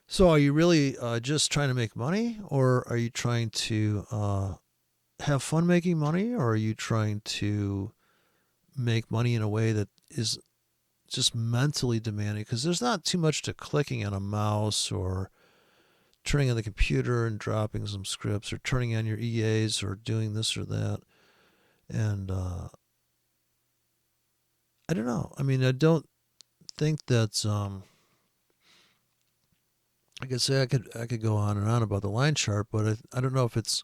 So are you really just trying to make money, or are you trying to have fun making money, or are you trying to make money in a way that is just mentally demanding? Because there's not too much to clicking on a mouse or turning on the computer and dropping some scripts or turning on your EAs or doing this or that. And I don't know. I don't think that like I say, I could go on and on about the line chart, but I don't know if it's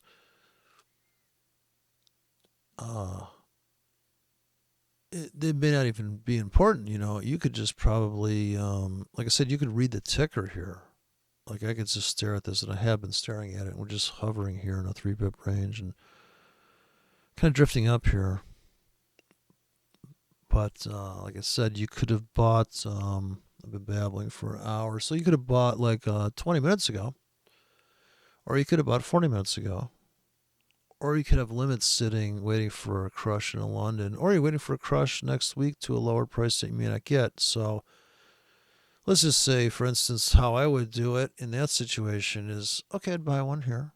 they may not even be important. You could just probably like I said, you could read the ticker here. Like I could just stare at this, and I have been staring at it, and we're just hovering here in a 3-pip range and kind of drifting up here. But like I said, you could have bought I've been babbling for an hour, so you could have bought like 20 minutes ago, or you could have bought 40 minutes ago, or you could have limits sitting waiting for a crush in London, or you're waiting for a crush next week to a lower price that you may not get. So let's just say, for instance, how I would do it in that situation is, okay, I'd buy one here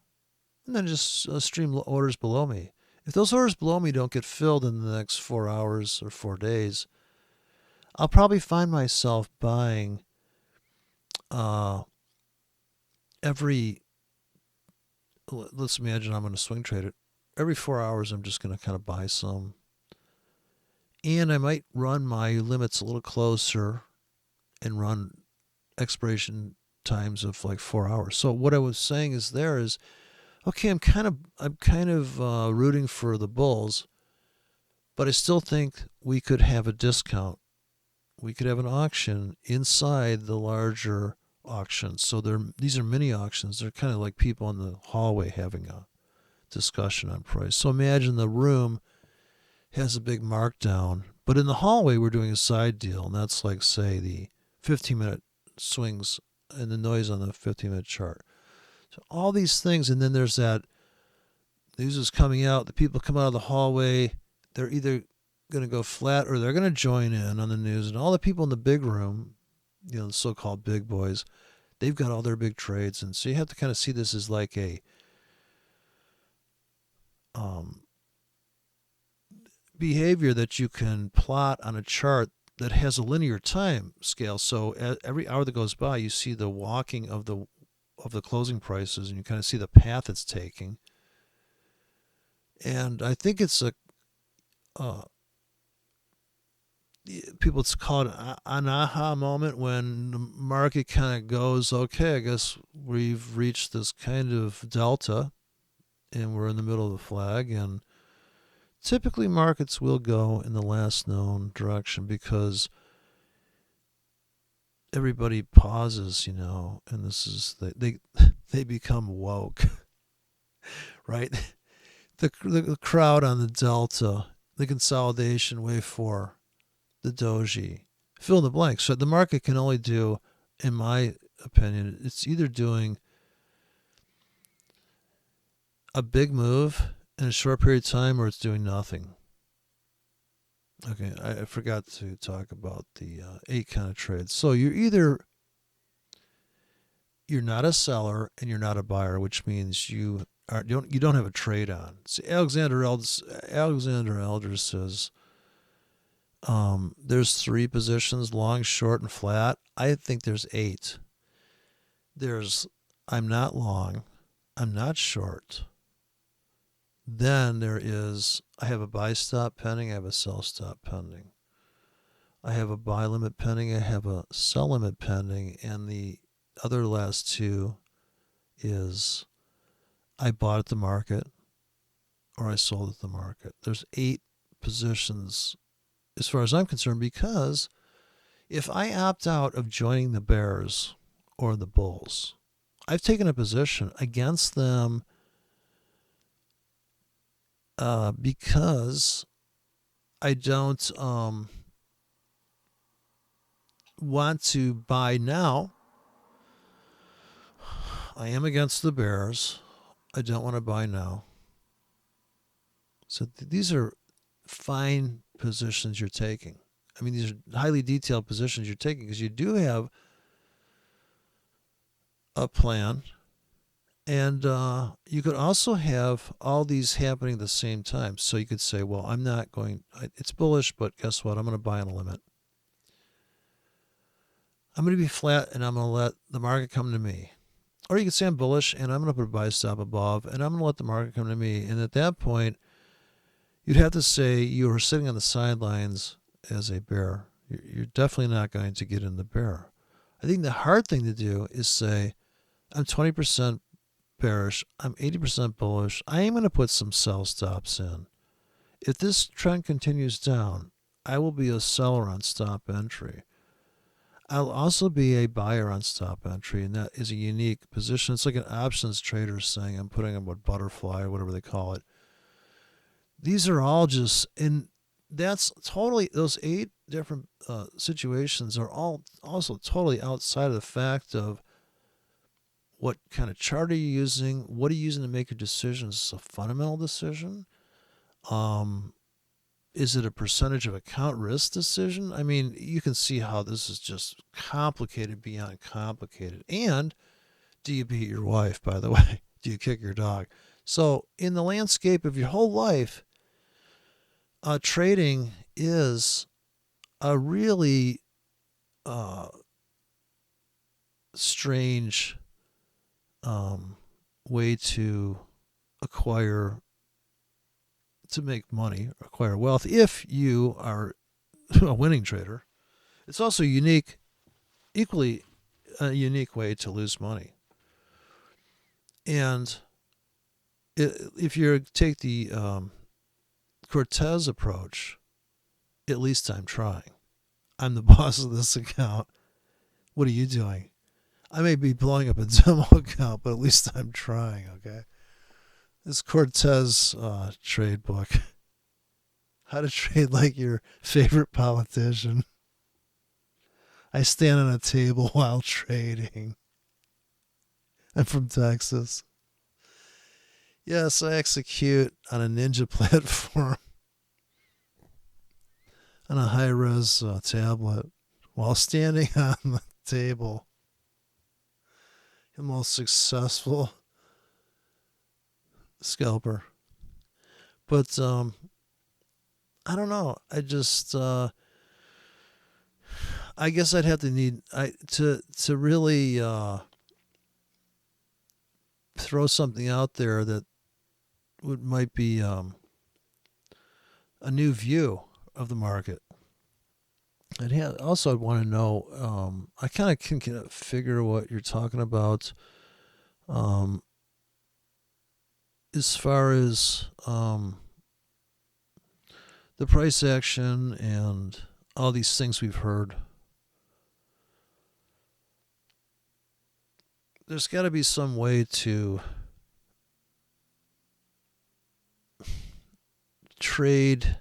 and then just stream orders below me. If those orders below me don't get filled in the next 4 hours or 4 days, I'll probably find myself buying let's imagine I'm going to swing trade it. Every 4 hours, I'm just going to kind of buy some. And I might run my limits a little closer and run expiration times of like 4 hours. So what I was saying is okay, I'm kind of rooting for the bulls, but I still think we could have a discount. We could have an auction inside the larger auctions. So these are mini auctions. They're kind of like people in the hallway having a discussion on price. So imagine the room has a big markdown, but in the hallway we're doing a side deal, and that's like, say, the 15-minute swings and the noise on the 15-minute chart. So all these things, and then there's that news is coming out. The people come out of the hallway. They're either going to go flat or they're going to join in on the news. And all the people in the big room, the so-called big boys, they've got all their big trades. And so you have to kind of see this as like a behavior that you can plot on a chart that has a linear time scale. So every hour that goes by, you see the walking of the closing prices, and you kind of see the path it's taking. And I think it's people call it an aha moment when the market kind of goes, okay, I guess we've reached this kind of delta and we're in the middle of the flag. And typically markets will go in the last known direction because everybody pauses, and this is they become woke, right? The crowd on the delta, the consolidation wave 4, the doji, fill in the blank. So the market can only do, in my opinion, it's either doing a big move in a short period of time or it's doing nothing. Okay, I forgot to talk about the 8 kind of trades. So you're not a seller and you're not a buyer, which means you don't have a trade on. See, Alexander Elders says there's 3 positions: long, short, and flat. I think there's 8. There's I'm not long, I'm not short. Then there is I have a buy stop pending, I have a sell stop pending. I have a buy limit pending, I have a sell limit pending, and the other last 2 is I bought at the market or I sold at the market. There's 8 positions as far as I'm concerned, because if I opt out of joining the bears or the bulls, I've taken a position against them because I don't want to buy now. I am against the bears. I don't want to buy now. So these are fine positions you're taking. I mean, these are highly detailed positions you're taking because you do have a plan. And you could also have all these happening at the same time. So you could say, well, it's bullish, but guess what? I'm going to buy on a limit. I'm going to be flat and I'm going to let the market come to me. Or you could say I'm bullish and I'm going to put a buy stop above and I'm going to let the market come to me. And at that point, you'd have to say you are sitting on the sidelines as a bear. You're definitely not going to get in the bear. I think the hard thing to do is say, I'm 20% bearish, I'm 80% bullish, I am going to put some sell stops in. If this trend continues down, I will be a seller on stop entry. I'll also be a buyer on stop entry, and that is a unique position. It's like an options trader saying I'm putting on butterfly or whatever they call it. These are all just, and that's totally, those 8 different situations are all also totally outside of the fact of what kind of chart are you using? What are you using to make your decisions? Is it a fundamental decision? Is it a percentage of account risk decision? I mean, you can see how this is just complicated beyond complicated. And do you beat your wife, by the way? Do you kick your dog? So in the landscape of your whole life, trading is a really strange way to make money, acquire wealth, if you are a winning trader. It's also equally a unique way to lose money. And if you take the Cortez approach, at least I'm trying. I'm the boss of this account. What are you doing? I may be blowing up a demo account, but at least I'm trying, okay? This Cortez trade book. How to trade like your favorite politician. I stand on a table while trading. I'm from Texas. Yes, I execute on a Ninja platform on a high-res tablet while standing on the table. The most successful scalper. But I don't know. I just I guess I'd have to need to really throw something out there that might be a new view of the market. I'd want to know. I kind of can figure what you're talking about. As far as the price action and all these things we've heard, there's got to be some way to trade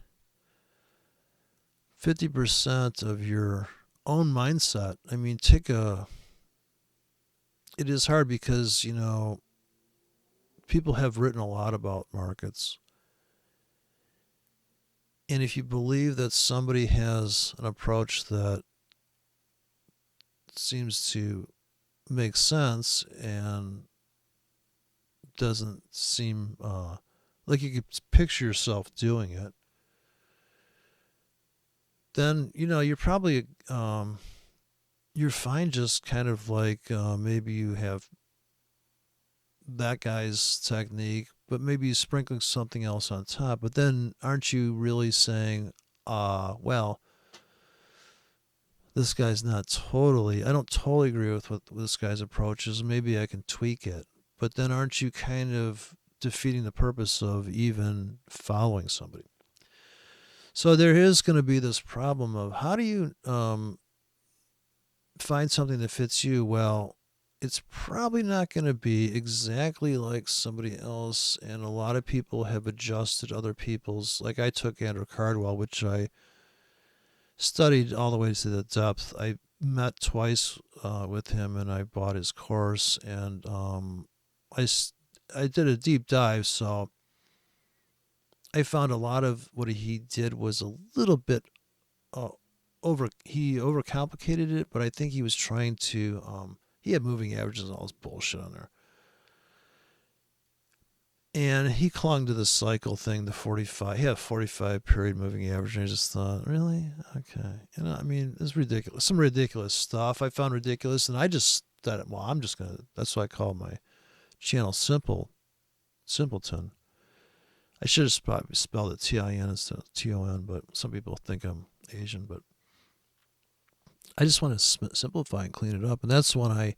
50% of your own mindset. I mean, it is hard because, people have written a lot about markets. And if you believe that somebody has an approach that seems to make sense and doesn't seem like you could picture yourself doing it, then, you're probably, you're fine just kind of like maybe you have that guy's technique, but maybe you're sprinkling something else on top. But then aren't you really saying, well, this guy's not totally, I don't totally agree with what this guy's approach is. Maybe I can tweak it. But then aren't you kind of defeating the purpose of even following somebody? So there is going to be this problem of how do you find something that fits you? Well, it's probably not going to be exactly like somebody else, and a lot of people have adjusted other people's. Like I took Andrew Cardwell, which I studied all the way to the depth. I met twice with him, and I bought his course, and I did a deep dive, so I found a lot of what he did was a little bit he overcomplicated it, but I think he was trying to he had moving averages and all this bullshit on there. And he clung to the cycle thing, the 45. He had a 45 period moving average, and I just thought, really? Okay. I mean, it's ridiculous. Some ridiculous stuff I found ridiculous, and I just thought, well, I'm just going to, that's why I call my channel Simpleton. I should have probably spelled it T-I-N instead of T-O-N, but some people think I'm Asian, but I just want to simplify and clean it up. And that's when I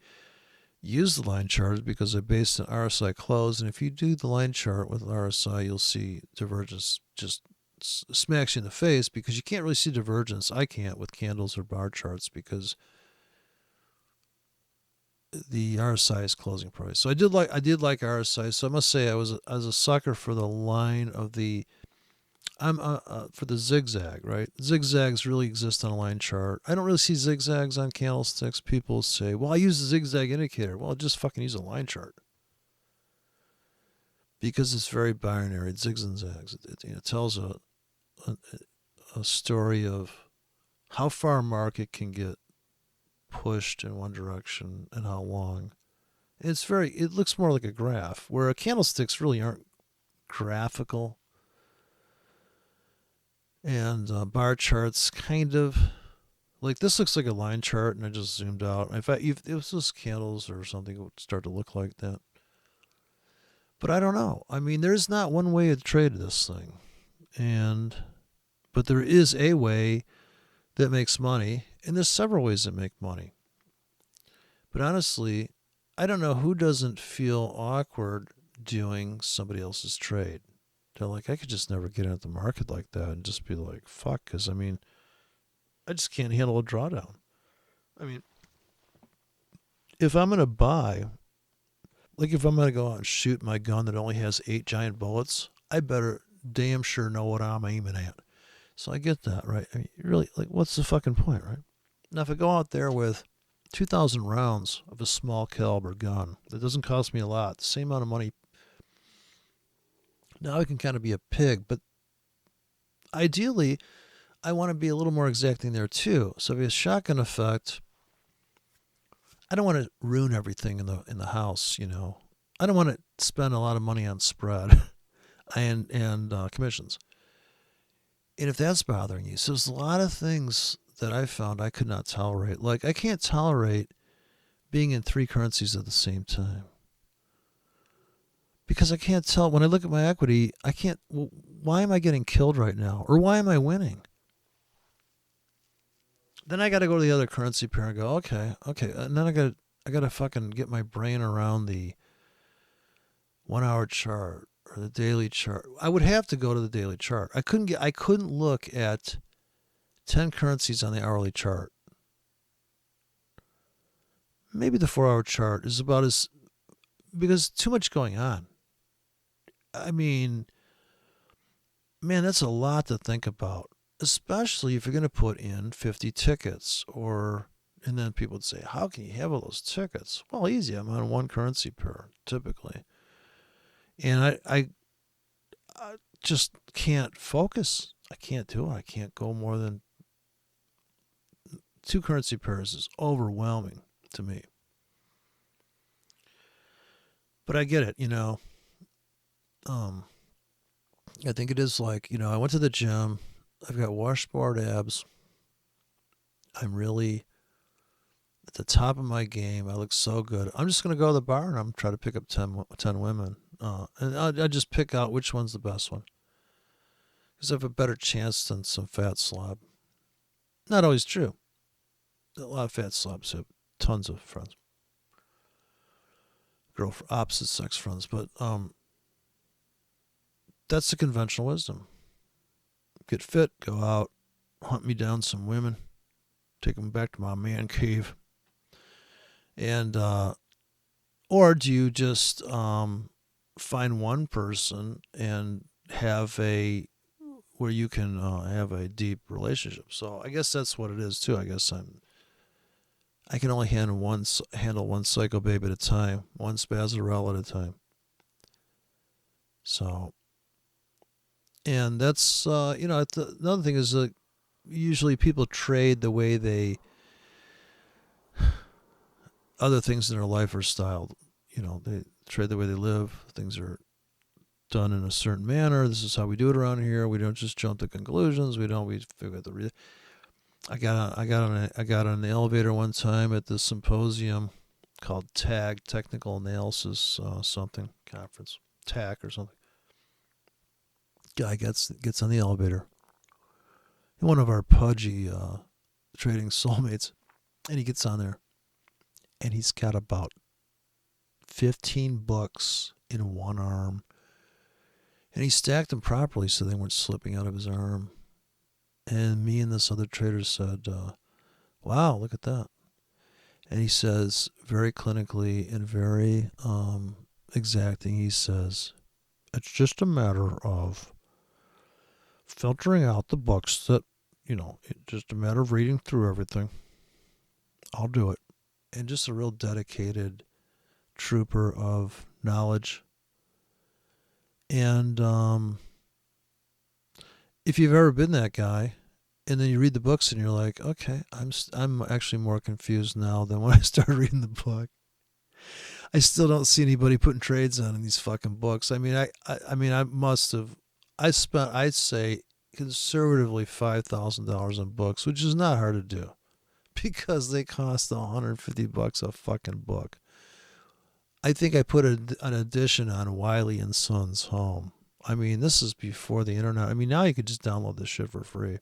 use the line charts, because I based on RSI close. And if you do the line chart with RSI, you'll see divergence just smacks you in the face, because you can't really see divergence. I can't with candles or bar charts because the RSI is closing price. So I did like RSI. So I must say I was a sucker for the line of the for the zigzag, right? Zigzags really exist on a line chart. I don't really see zigzags on candlesticks. People say, well, I use the zigzag indicator. Well, just fucking use a line chart, because it's very binary. It zigs and zags. It tells a story of how far a market can get pushed in one direction and how long. It looks more like a graph, where candlesticks really aren't graphical. And bar charts kind of, like this looks like a line chart, and I just zoomed out. In fact, if it was just candles or something, it would start to look like that. But I don't know. I mean, there's not one way to trade this thing. But there is a way that makes money, and there's several ways that make money. But honestly, I don't know who doesn't feel awkward doing somebody else's trade. They're like, I could just never get into the market like that, and just be like, fuck, because I mean, I just can't handle a drawdown. I mean, if I'm going to buy, like if I'm going to go out and shoot my gun that only has 8 giant bullets, I better damn sure know what I'm aiming at. So I get that, right? I mean, really, like, what's the fucking point, right? Now, if I go out there with 2,000 rounds of a small caliber gun, that doesn't cost me a lot, the same amount of money, now I can kind of be a pig. But ideally, I want to be a little more exacting there too. So if you have a shotgun effect, I don't want to ruin everything in the house. I don't want to spend a lot of money on spread and commissions. And if that's bothering you, so there's a lot of things that I found I could not tolerate. Like, I can't tolerate being in 3 currencies at the same time. Because I can't tell, when I look at my equity, I can't, well, why am I getting killed right now? Or why am I winning? Then I got to go to the other currency pair and go, okay. And then I got to fucking get my brain around the 1 hour chart or the daily chart. I would have to go to the daily chart. I couldn't look at 10 currencies on the hourly chart. Maybe the 4 hour chart is about as, because too much going on. I mean, man, that's a lot to think about, especially if you're going to put in 50 tickets and then people would say, how can you have all those tickets? Well, easy. I'm on 1 currency pair typically. And I just can't focus. I can't do it. I can't go more than 2 currency pairs is overwhelming to me. But I get it, I think it is like, I went to the gym. I've got washboard abs. I'm really at the top of my game. I look so good. I'm just going to go to the bar and I'm trying to pick up 10 women. And I just pick out which one's the best one. Because I have a better chance than some fat slob. Not always true. A lot of fat slobs have tons of friends. Opposite sex friends. But that's the conventional wisdom. Get fit, go out, hunt me down some women, take them back to my man cave. And, or do you just find one person and have where you can have a deep relationship? So I guess that's what it is too. I guess I can only handle one psycho babe at a time, one spazzarella at a time. So, and that's, another thing is usually people trade the way other things in their life are styled. They trade the way they live. Things are done in a certain manner. This is how we do it around here. We don't just jump to conclusions. We figure out I got on the elevator one time at the symposium called TAG, Technical Analysis something conference, TAC or something. Guy gets on the elevator. One of our pudgy trading soulmates, and he gets on there, and he's got about 15 books in one arm, and he stacked them properly so they weren't slipping out of his arm. And me and this other trader said, wow, look at that. And he says, very clinically and very exacting, he says, it's just a matter of filtering out the books that, it's just a matter of reading through everything. I'll do it. And just a real dedicated trooper of knowledge. And if you've ever been that guy, and then you read the books and you're like, okay, I'm actually more confused now than when I started reading the book. I still don't see anybody putting trades on in these fucking books. I mean, I spent, I'd say, conservatively $5,000 on books, which is not hard to do because they cost $150 a fucking book. I think I put an edition on Wiley and Son's home. I mean, this is before the internet. I mean, now you could just download this shit for free.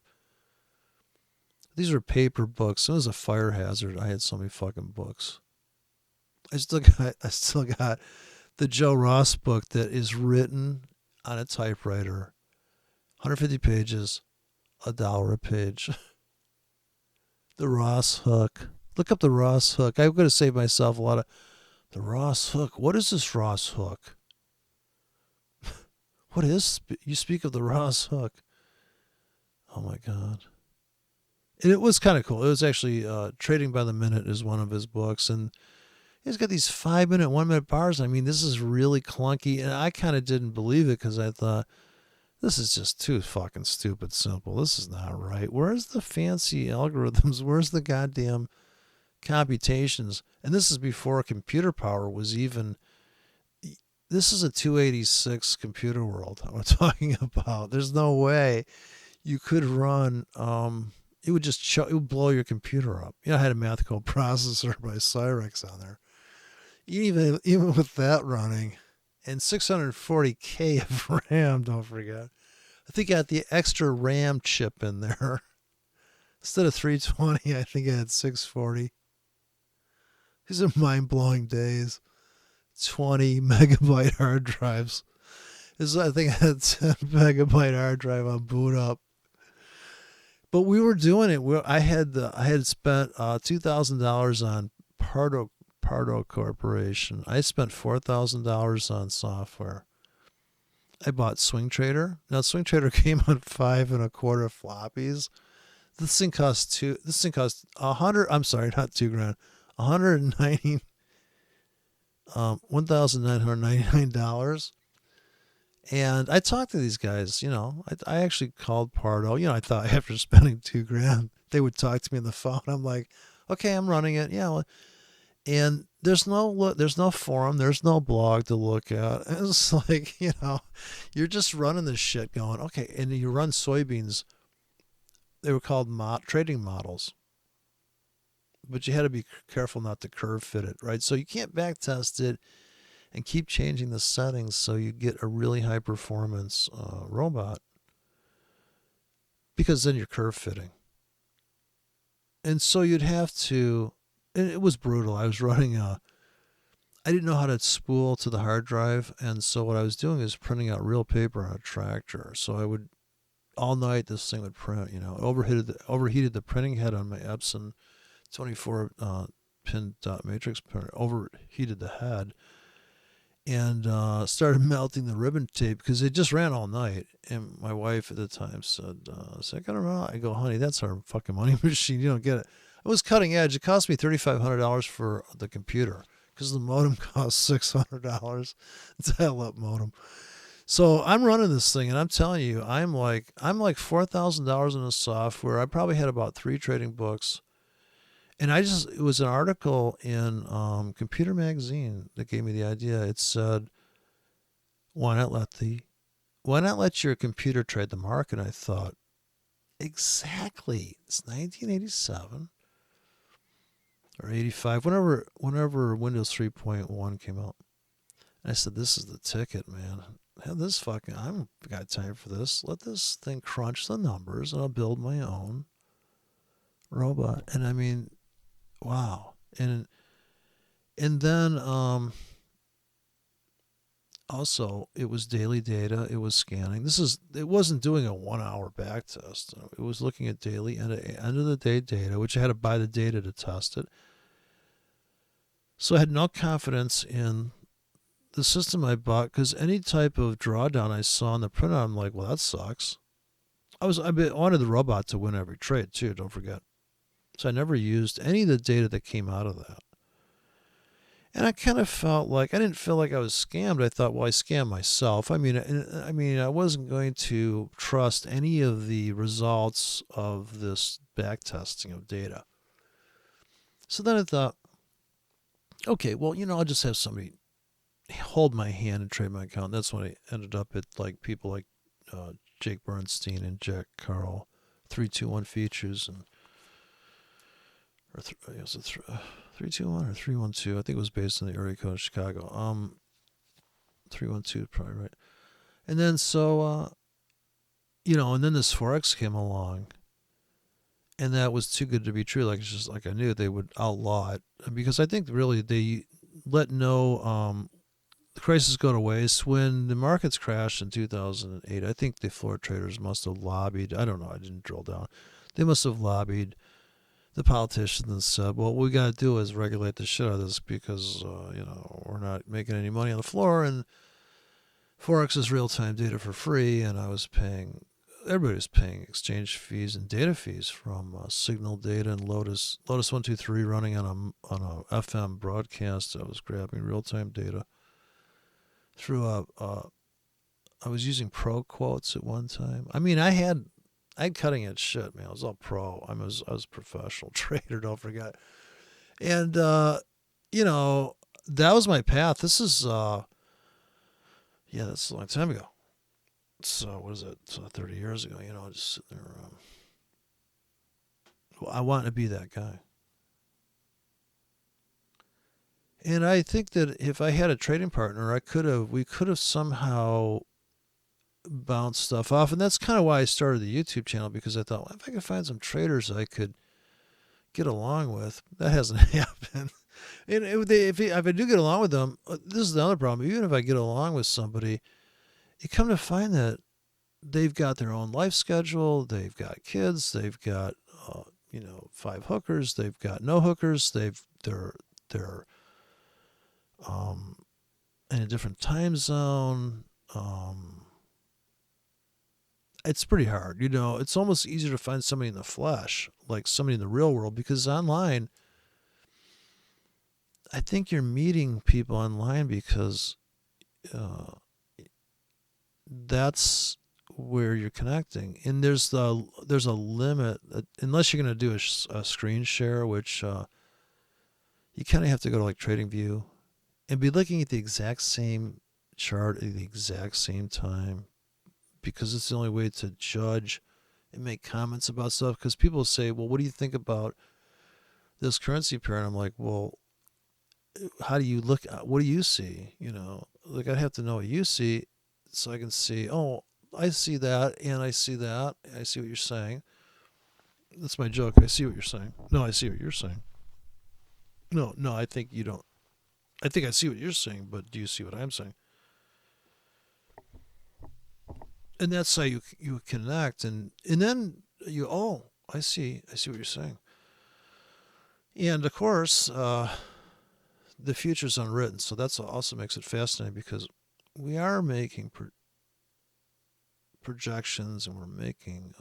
These are paper books. It was a fire hazard. I had so many fucking books. I still got the Joe Ross book that is written on a typewriter. 150 pages, $1 a page. The Ross hook. Look up the Ross hook. I'm going to save myself a lot of... The Ross hook. What is this Ross hook? What is... You speak of the Ross hook. Oh my God. And it was kind of cool. It was actually Trading by the Minute is one of his books, and he's got these 5 minute, 1 minute bars. I mean, this is really clunky, and I kind of didn't believe it because I thought this is just too fucking stupid simple. This is not right. Where's the fancy algorithms? Where's the goddamn computations? And this is before computer power was even. This is a 286 computer world we're talking about. There's no way you could run. It would just it would blow your computer up. I had a math code processor by Cyrex on there. Even with that running, and 640K of RAM, don't forget. I think I had the extra RAM chip in there. Instead of 320, I think I had 640. These are mind-blowing days. 20 megabyte hard drives. I think I had 10 megabyte hard drive on boot up. But we were doing it. I had spent $2,000 on Pardo Corporation. I spent $4,000 on software. I bought Swing Trader. Now Swing Trader came on 5 1/4 floppies. This thing cost $100. I'm sorry, not $2,000. $1,999. And I talked to these guys, I actually called Pardo. I thought after spending $2,000, they would talk to me on the phone. I'm like, okay, I'm running it. Yeah. And there's no forum. There's no blog to look at. And it's like, you're just running this shit going, okay. And you run soybeans. They were called trading models. But you had to be careful not to curve fit it, right? So you can't back test it and keep changing the settings so you get a really high performance robot, because then you're curve fitting. And so you'd have to, and it was brutal. I was running I didn't know how to spool to the hard drive, and so what I was doing is printing out real paper on a tractor. So I would, all night this thing would print, overheated the printing head on my Epson 24 pin dot matrix printer, overheated the head, and started melting the ribbon tape because it just ran all night. And my wife at the time said, "Is that gonna run?" I go, "Honey, that's our fucking money machine. You don't get it." It was cutting edge. It cost me $3,500 for the computer because the modem cost $600. It's a dial-up modem. So I'm running this thing, and I'm telling you, I'm like $4,000 in the software. I probably had about 3 trading books. And it was an article in Computer Magazine that gave me the idea. It said, why not let your computer trade the market? And I thought, exactly. It's 1987 or 85, whenever Windows 3.1 came out. And I said, this is the ticket, man. Have this I haven't got time for this. Let this thing crunch the numbers, and I'll build my own robot. And I mean, wow. And then also it was daily data. It was scanning. It wasn't doing a 1 hour back test. It was looking at daily and end of the day data, which I had to buy the data to test it. So I had no confidence in the system I bought, because any type of drawdown I saw in the printout, I'm like, well, that sucks. I wanted the robot to win every trade too, don't forget. So I never used any of the data that came out of that. And I kind of felt like, I didn't feel like I was scammed. I thought, well, I scammed myself. I mean, I wasn't going to trust any of the results of this back testing of data. So then I thought, okay, well, I'll just have somebody hold my hand and trade my account. That's when I ended up at people like Jake Bernstein and Jack Carl, 321 Features, and was it 321 or 312? I think it was based in the area code of Chicago. 312 probably right. And then and then this Forex came along, and that was too good to be true. It's just like I knew they would outlaw it, because I think really they let the crisis go to waste. When the markets crashed in 2008, I think the floor traders must have lobbied. I don't know. I didn't drill down. They must have lobbied the politicians and said, well, what we got to do is regulate the shit out of this, because, we're not making any money on the floor, and Forex is real-time data for free, and I was paying everybody's paying exchange fees and data fees from Signal Data and Lotus 123 running on a FM broadcast. I was grabbing real time data through I was using pro quotes at one time. I mean, I had cutting edge shit, man. I was all pro. I was a professional trader. Don't forget. And that was my path. This is that's a long time ago. So what is it? 30 years ago. Just sitting there. I want to be that guy. And I think that if I had a trading partner, we could have somehow bounced stuff off. And that's kind of why I started the YouTube channel, because I thought, well, if I could find some traders I could get along with. That hasn't happened. And if I do get along with them, this is the other problem. Even if I get along with somebody, you come to find that they've got their own life schedule. They've got kids. They've got 5 hookers. They've got no hookers. They're in a different time zone. It's pretty hard. It's almost easier to find somebody in the flesh, like somebody in the real world, because online, I think you're meeting people online because that's where you're connecting. And there's a limit, unless you're going to do a screen share, which you kind of have to go to like TradingView and be looking at the exact same chart at the exact same time, because it's the only way to judge and make comments about stuff. Because people say, well, what do you think about this currency pair? And I'm like, well, how do you look? What do you see? Like, I'd have to know what you see so I can see, oh, I see that, and I see that. I see what you're saying. That's my joke. I see what you're saying. No, I see what you're saying. No, I think you don't. I think I see what you're saying, but do you see what I'm saying? And that's how you connect, and then I see what you're saying. And of course, the future's unwritten, so that's also makes it fascinating, because we are making projections, and we're making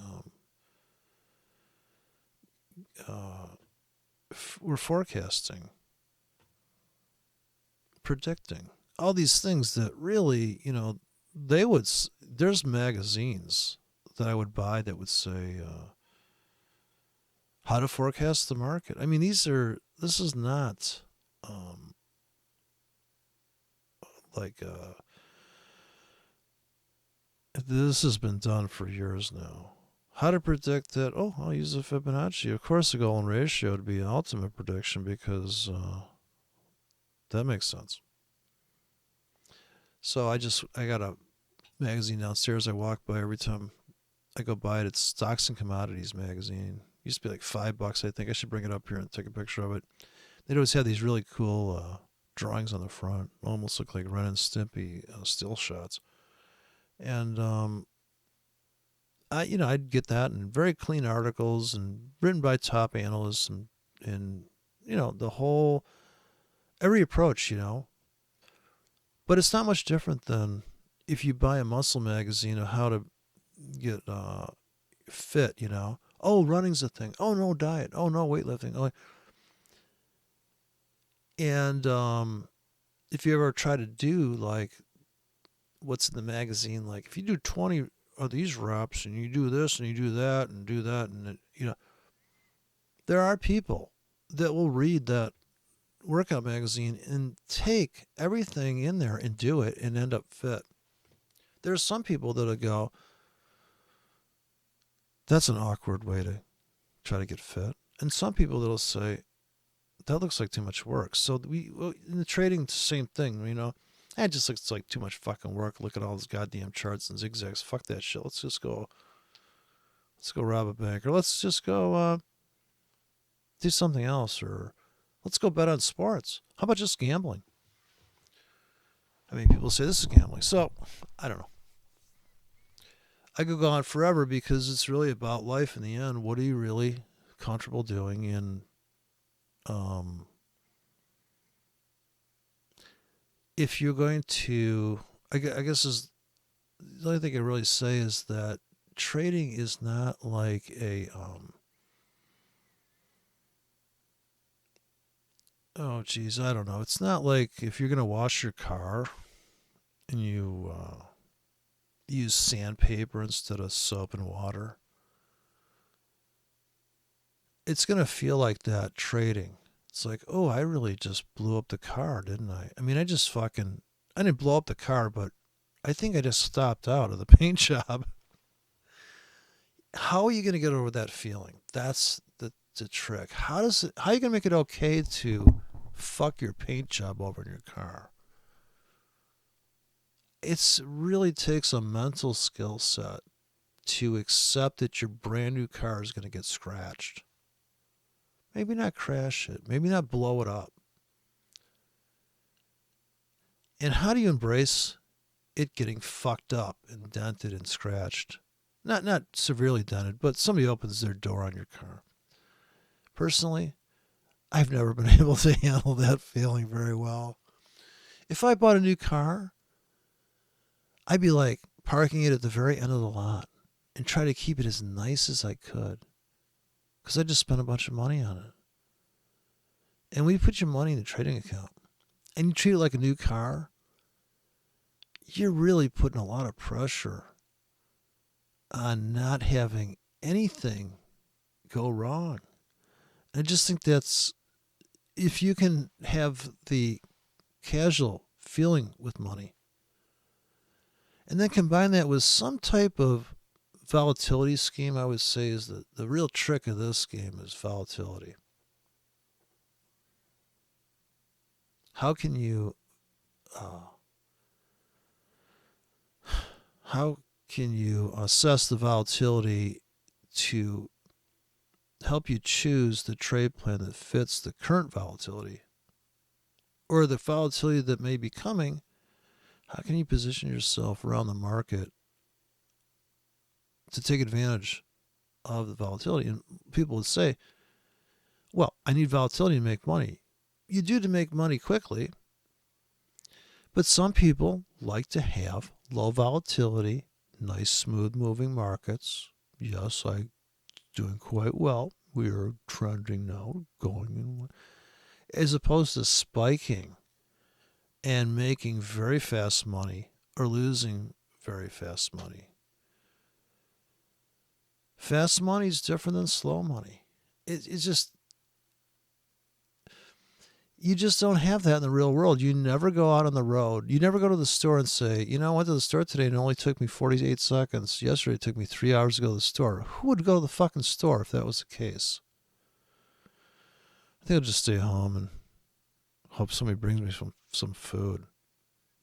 we're forecasting, predicting all these things that really, there's magazines that I would buy that would say how to forecast the market. I mean, this is not this has been done for years now. How to predict that? Oh, I'll use a Fibonacci. Of course, the golden ratio would be an ultimate prediction, because that makes sense. So I got a magazine downstairs I walk by every time I go by it. It's Stocks and Commodities magazine. It used to be like $5, I think. I should bring it up here and take a picture of it. They'd always have these really cool drawings on the front, almost look like Ren and Stimpy still shots. And I'd get that, and very clean articles, and written by top analysts, and the whole, every approach, But it's not much different than if you buy a muscle magazine of how to get fit, Oh, running's a thing. Oh, no, diet. Oh, no, weightlifting. Oh. And if you ever try to do like what's in the magazine, like if you do 20 of these reps, and you do this and you do that, and there are people that will read that workout magazine and take everything in there and do it and end up fit. There's some people that'll go, that's an awkward way to try to get fit. And some people that'll say, that looks like too much work. So in the trading, it's the same thing, it just looks like too much fucking work. Look at all those goddamn charts and zigzags. Fuck that shit. Let's go rob a bank, or let's just go do something else, or let's go bet on sports. How about just gambling? I mean, people say this is gambling. So, I don't know. I could go on forever, because it's really about life in the end. What are you really comfortable doing? And if you're going to, I guess is the only thing I really say is that trading is not like a oh geez, I don't know. It's not like if you're gonna wash your car and you use sandpaper instead of soap and water. It's gonna feel like that trading. It's like, oh, I really just blew up the car, didn't I? I mean, I didn't blow up the car, but I think I just stopped out of the paint job. How are you going to get over that feeling? That's the trick. How are you going to make it okay to fuck your paint job over in your car? It really takes a mental skill set to accept that your brand new car is going to get scratched. Maybe not crash it, maybe not blow it up. And how do you embrace it getting fucked up and dented and scratched? Not severely dented, but somebody opens their door on your car. Personally, I've never been able to handle that feeling very well. If I bought a new car, I'd be like parking it at the very end of the lot and try to keep it as nice as I could, because I just spent a bunch of money on it. And when you put your money in the trading account and you treat it like a new car, you're really putting a lot of pressure on not having anything go wrong. I just think that's, if you can have the casual feeling with money and then combine that with some type of volatility scheme, I would say is the real trick of this game is volatility. How can you assess the volatility to help you choose the trade plan that fits the current volatility or the volatility that may be coming? How can you position yourself around the market to take advantage of the volatility? And people would say, well, I need volatility to make money. You do to make money quickly, but some people like to have low volatility, nice, smooth moving markets. Yes, I'm doing quite well. We are trending now, going in, as opposed to spiking and making very fast money or losing very fast money. Fast money is different than slow money. It's just, you just don't have that in the real world. You never go out on the road. You never go to the store and say, you know, I went to the store today and it only took me 48 seconds. Yesterday it took me 3 hours to go to the store. Who would go to the fucking store if that was the case? I think I'll just stay home and hope somebody brings me some food.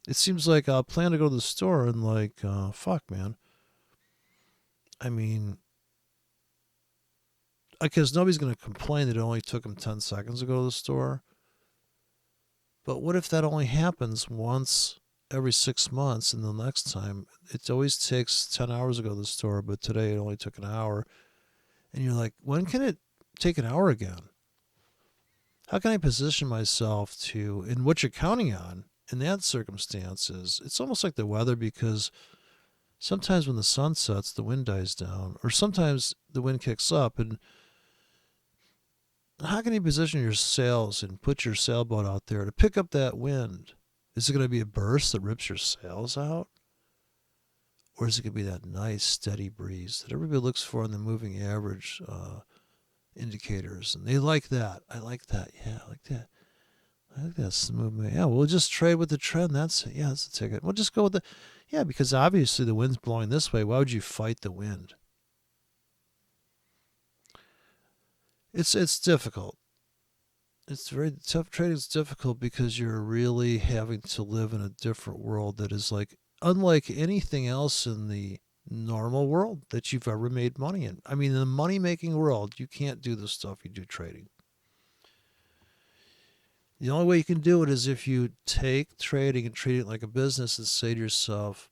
It seems like I'll plan to go to the store and like, fuck, man. I mean, because nobody's going to complain that it only took them 10 seconds to go to the store. But what if that only happens once every 6 months, and the next time it always takes 10 hours to go to the store, but today it only took an hour? And you're like, when can it take an hour again? How can I position myself to, and what you're counting on in that circumstance is, it's almost like the weather, because sometimes when the sun sets, the wind dies down, or sometimes the wind kicks up. And how can you position your sails and put your sailboat out there to pick up that wind? Is it going to be a burst that rips your sails out? Or is it going to be that nice steady breeze that everybody looks for in the moving average indicators? And they like that. I like that. Yeah, I like that. I like that smooth. Yeah, we'll just trade with the trend. That's it. Yeah, that's the ticket. We'll just go with yeah, because obviously the wind's blowing this way. Why would you fight the wind? It's difficult. It's very tough. Trading is difficult because you're really having to live in a different world that is like unlike anything else in the normal world that you've ever made money in. I mean, in the money-making world, you can't do the stuff you do trading. The only way you can do it is if you take trading and treat it like a business and say to yourself,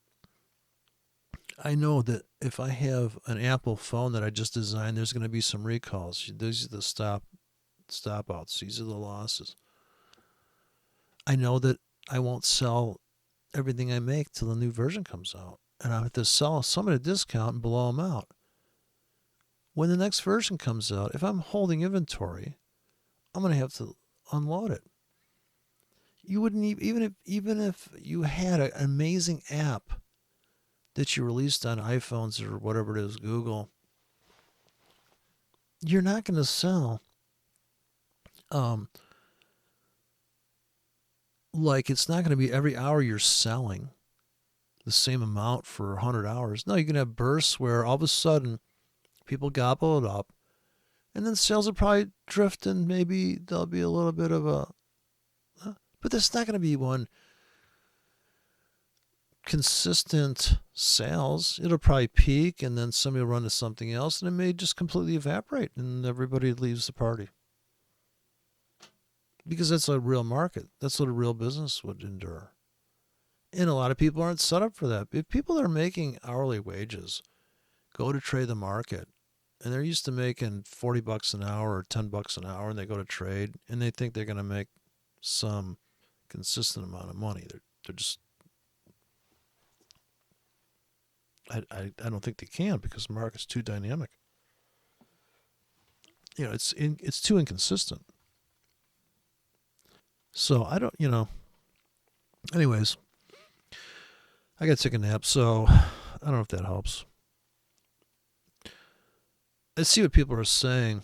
I know that if I have an Apple phone that I just designed, there's going to be some recalls. These are the stop outs. These are the losses. I know that I won't sell everything I make till the new version comes out. and I have to sell some at a discount and blow them out. When the next version comes out, if I'm holding inventory, I'm going to have to unload it. You wouldn't even if you had an amazing app that you released on iPhones or whatever it is, Google, you're not going to sell like it's not going to be every hour you're selling the same amount for 100 hours. No, you can have bursts where all of a sudden people gobble it up, and then sales will probably drift, and maybe there'll be a little bit of a, but there's not going to be one consistent sales. It'll probably peak, and then somebody will run to something else, and it may just completely evaporate, and everybody leaves the party. Because that's a real market. That's what a real business would endure. And a lot of people aren't set up for that. If people that are making hourly wages go to trade the market, and they're used to making $40 an hour or $10 an hour, and they go to trade, and they think they're going to make some consistent amount of money. They're just, I don't think they can, because the market's too dynamic. It's too inconsistent. So I don't, anyways, I got to take a nap, so I don't know if that helps. I see what people are saying,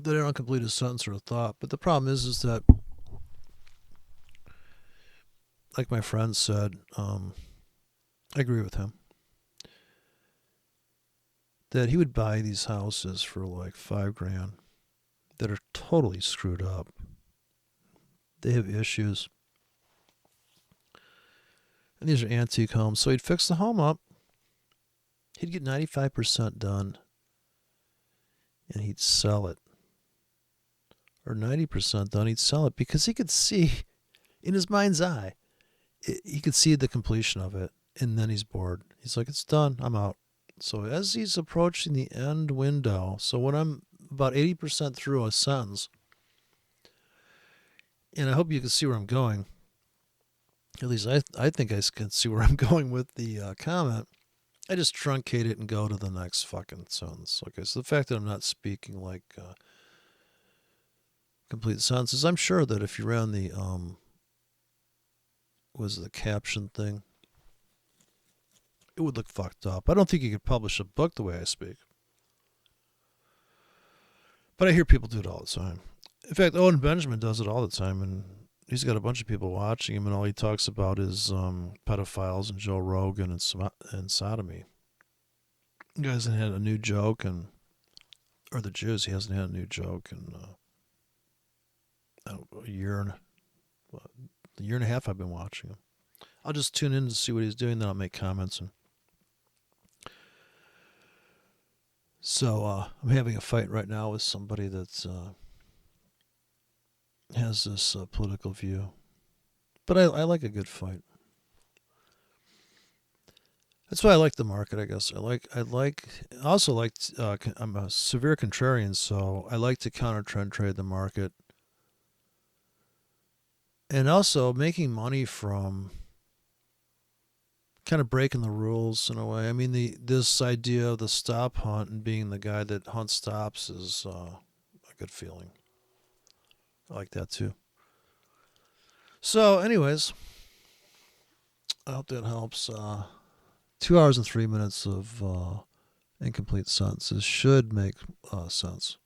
that I don't complete a sentence or a thought, but the problem is that, like my friend said, I agree with him, that he would buy these houses for like $5,000 that are totally screwed up. They have issues. And these are antique homes. So he'd fix the home up. He'd get 95% done. And he'd sell it. Or 90% done, he'd sell it. Because he could see, in his mind's eye, he could see the completion of it. And then he's bored. He's like, it's done. I'm out. So as he's approaching the end window, so when I'm about 80% through a sentence, and I hope you can see where I'm going. At least I think I can see where I'm going with the comment. I just truncate it and go to the next fucking sentence. Okay, so the fact that I'm not speaking like complete sentences, I'm sure that if you ran the the caption thing, it would look fucked up. I don't think you could publish a book the way I speak. But I hear people do it all the time. In fact, Owen Benjamin does it all the time, and he's got a bunch of people watching him, and all he talks about is pedophiles and Joe Rogan and sodomy. The guy hasn't had a new joke, or the Jews, he hasn't had a new joke in a year and a half I've been watching him. I'll just tune in to see what he's doing, then I'll make comments. So I'm having a fight right now with somebody that's has this political view, but I like a good fight. That's why I like the market, I guess. I also like. I'm a severe contrarian, so I like to counter trend trade the market, and also making money from kind of breaking the rules in a way. I mean, this idea of the stop hunt and being the guy that hunts stops is a good feeling. I like that too. So, anyways, I hope that helps. 2 hours and 3 minutes of incomplete sentences should make sense.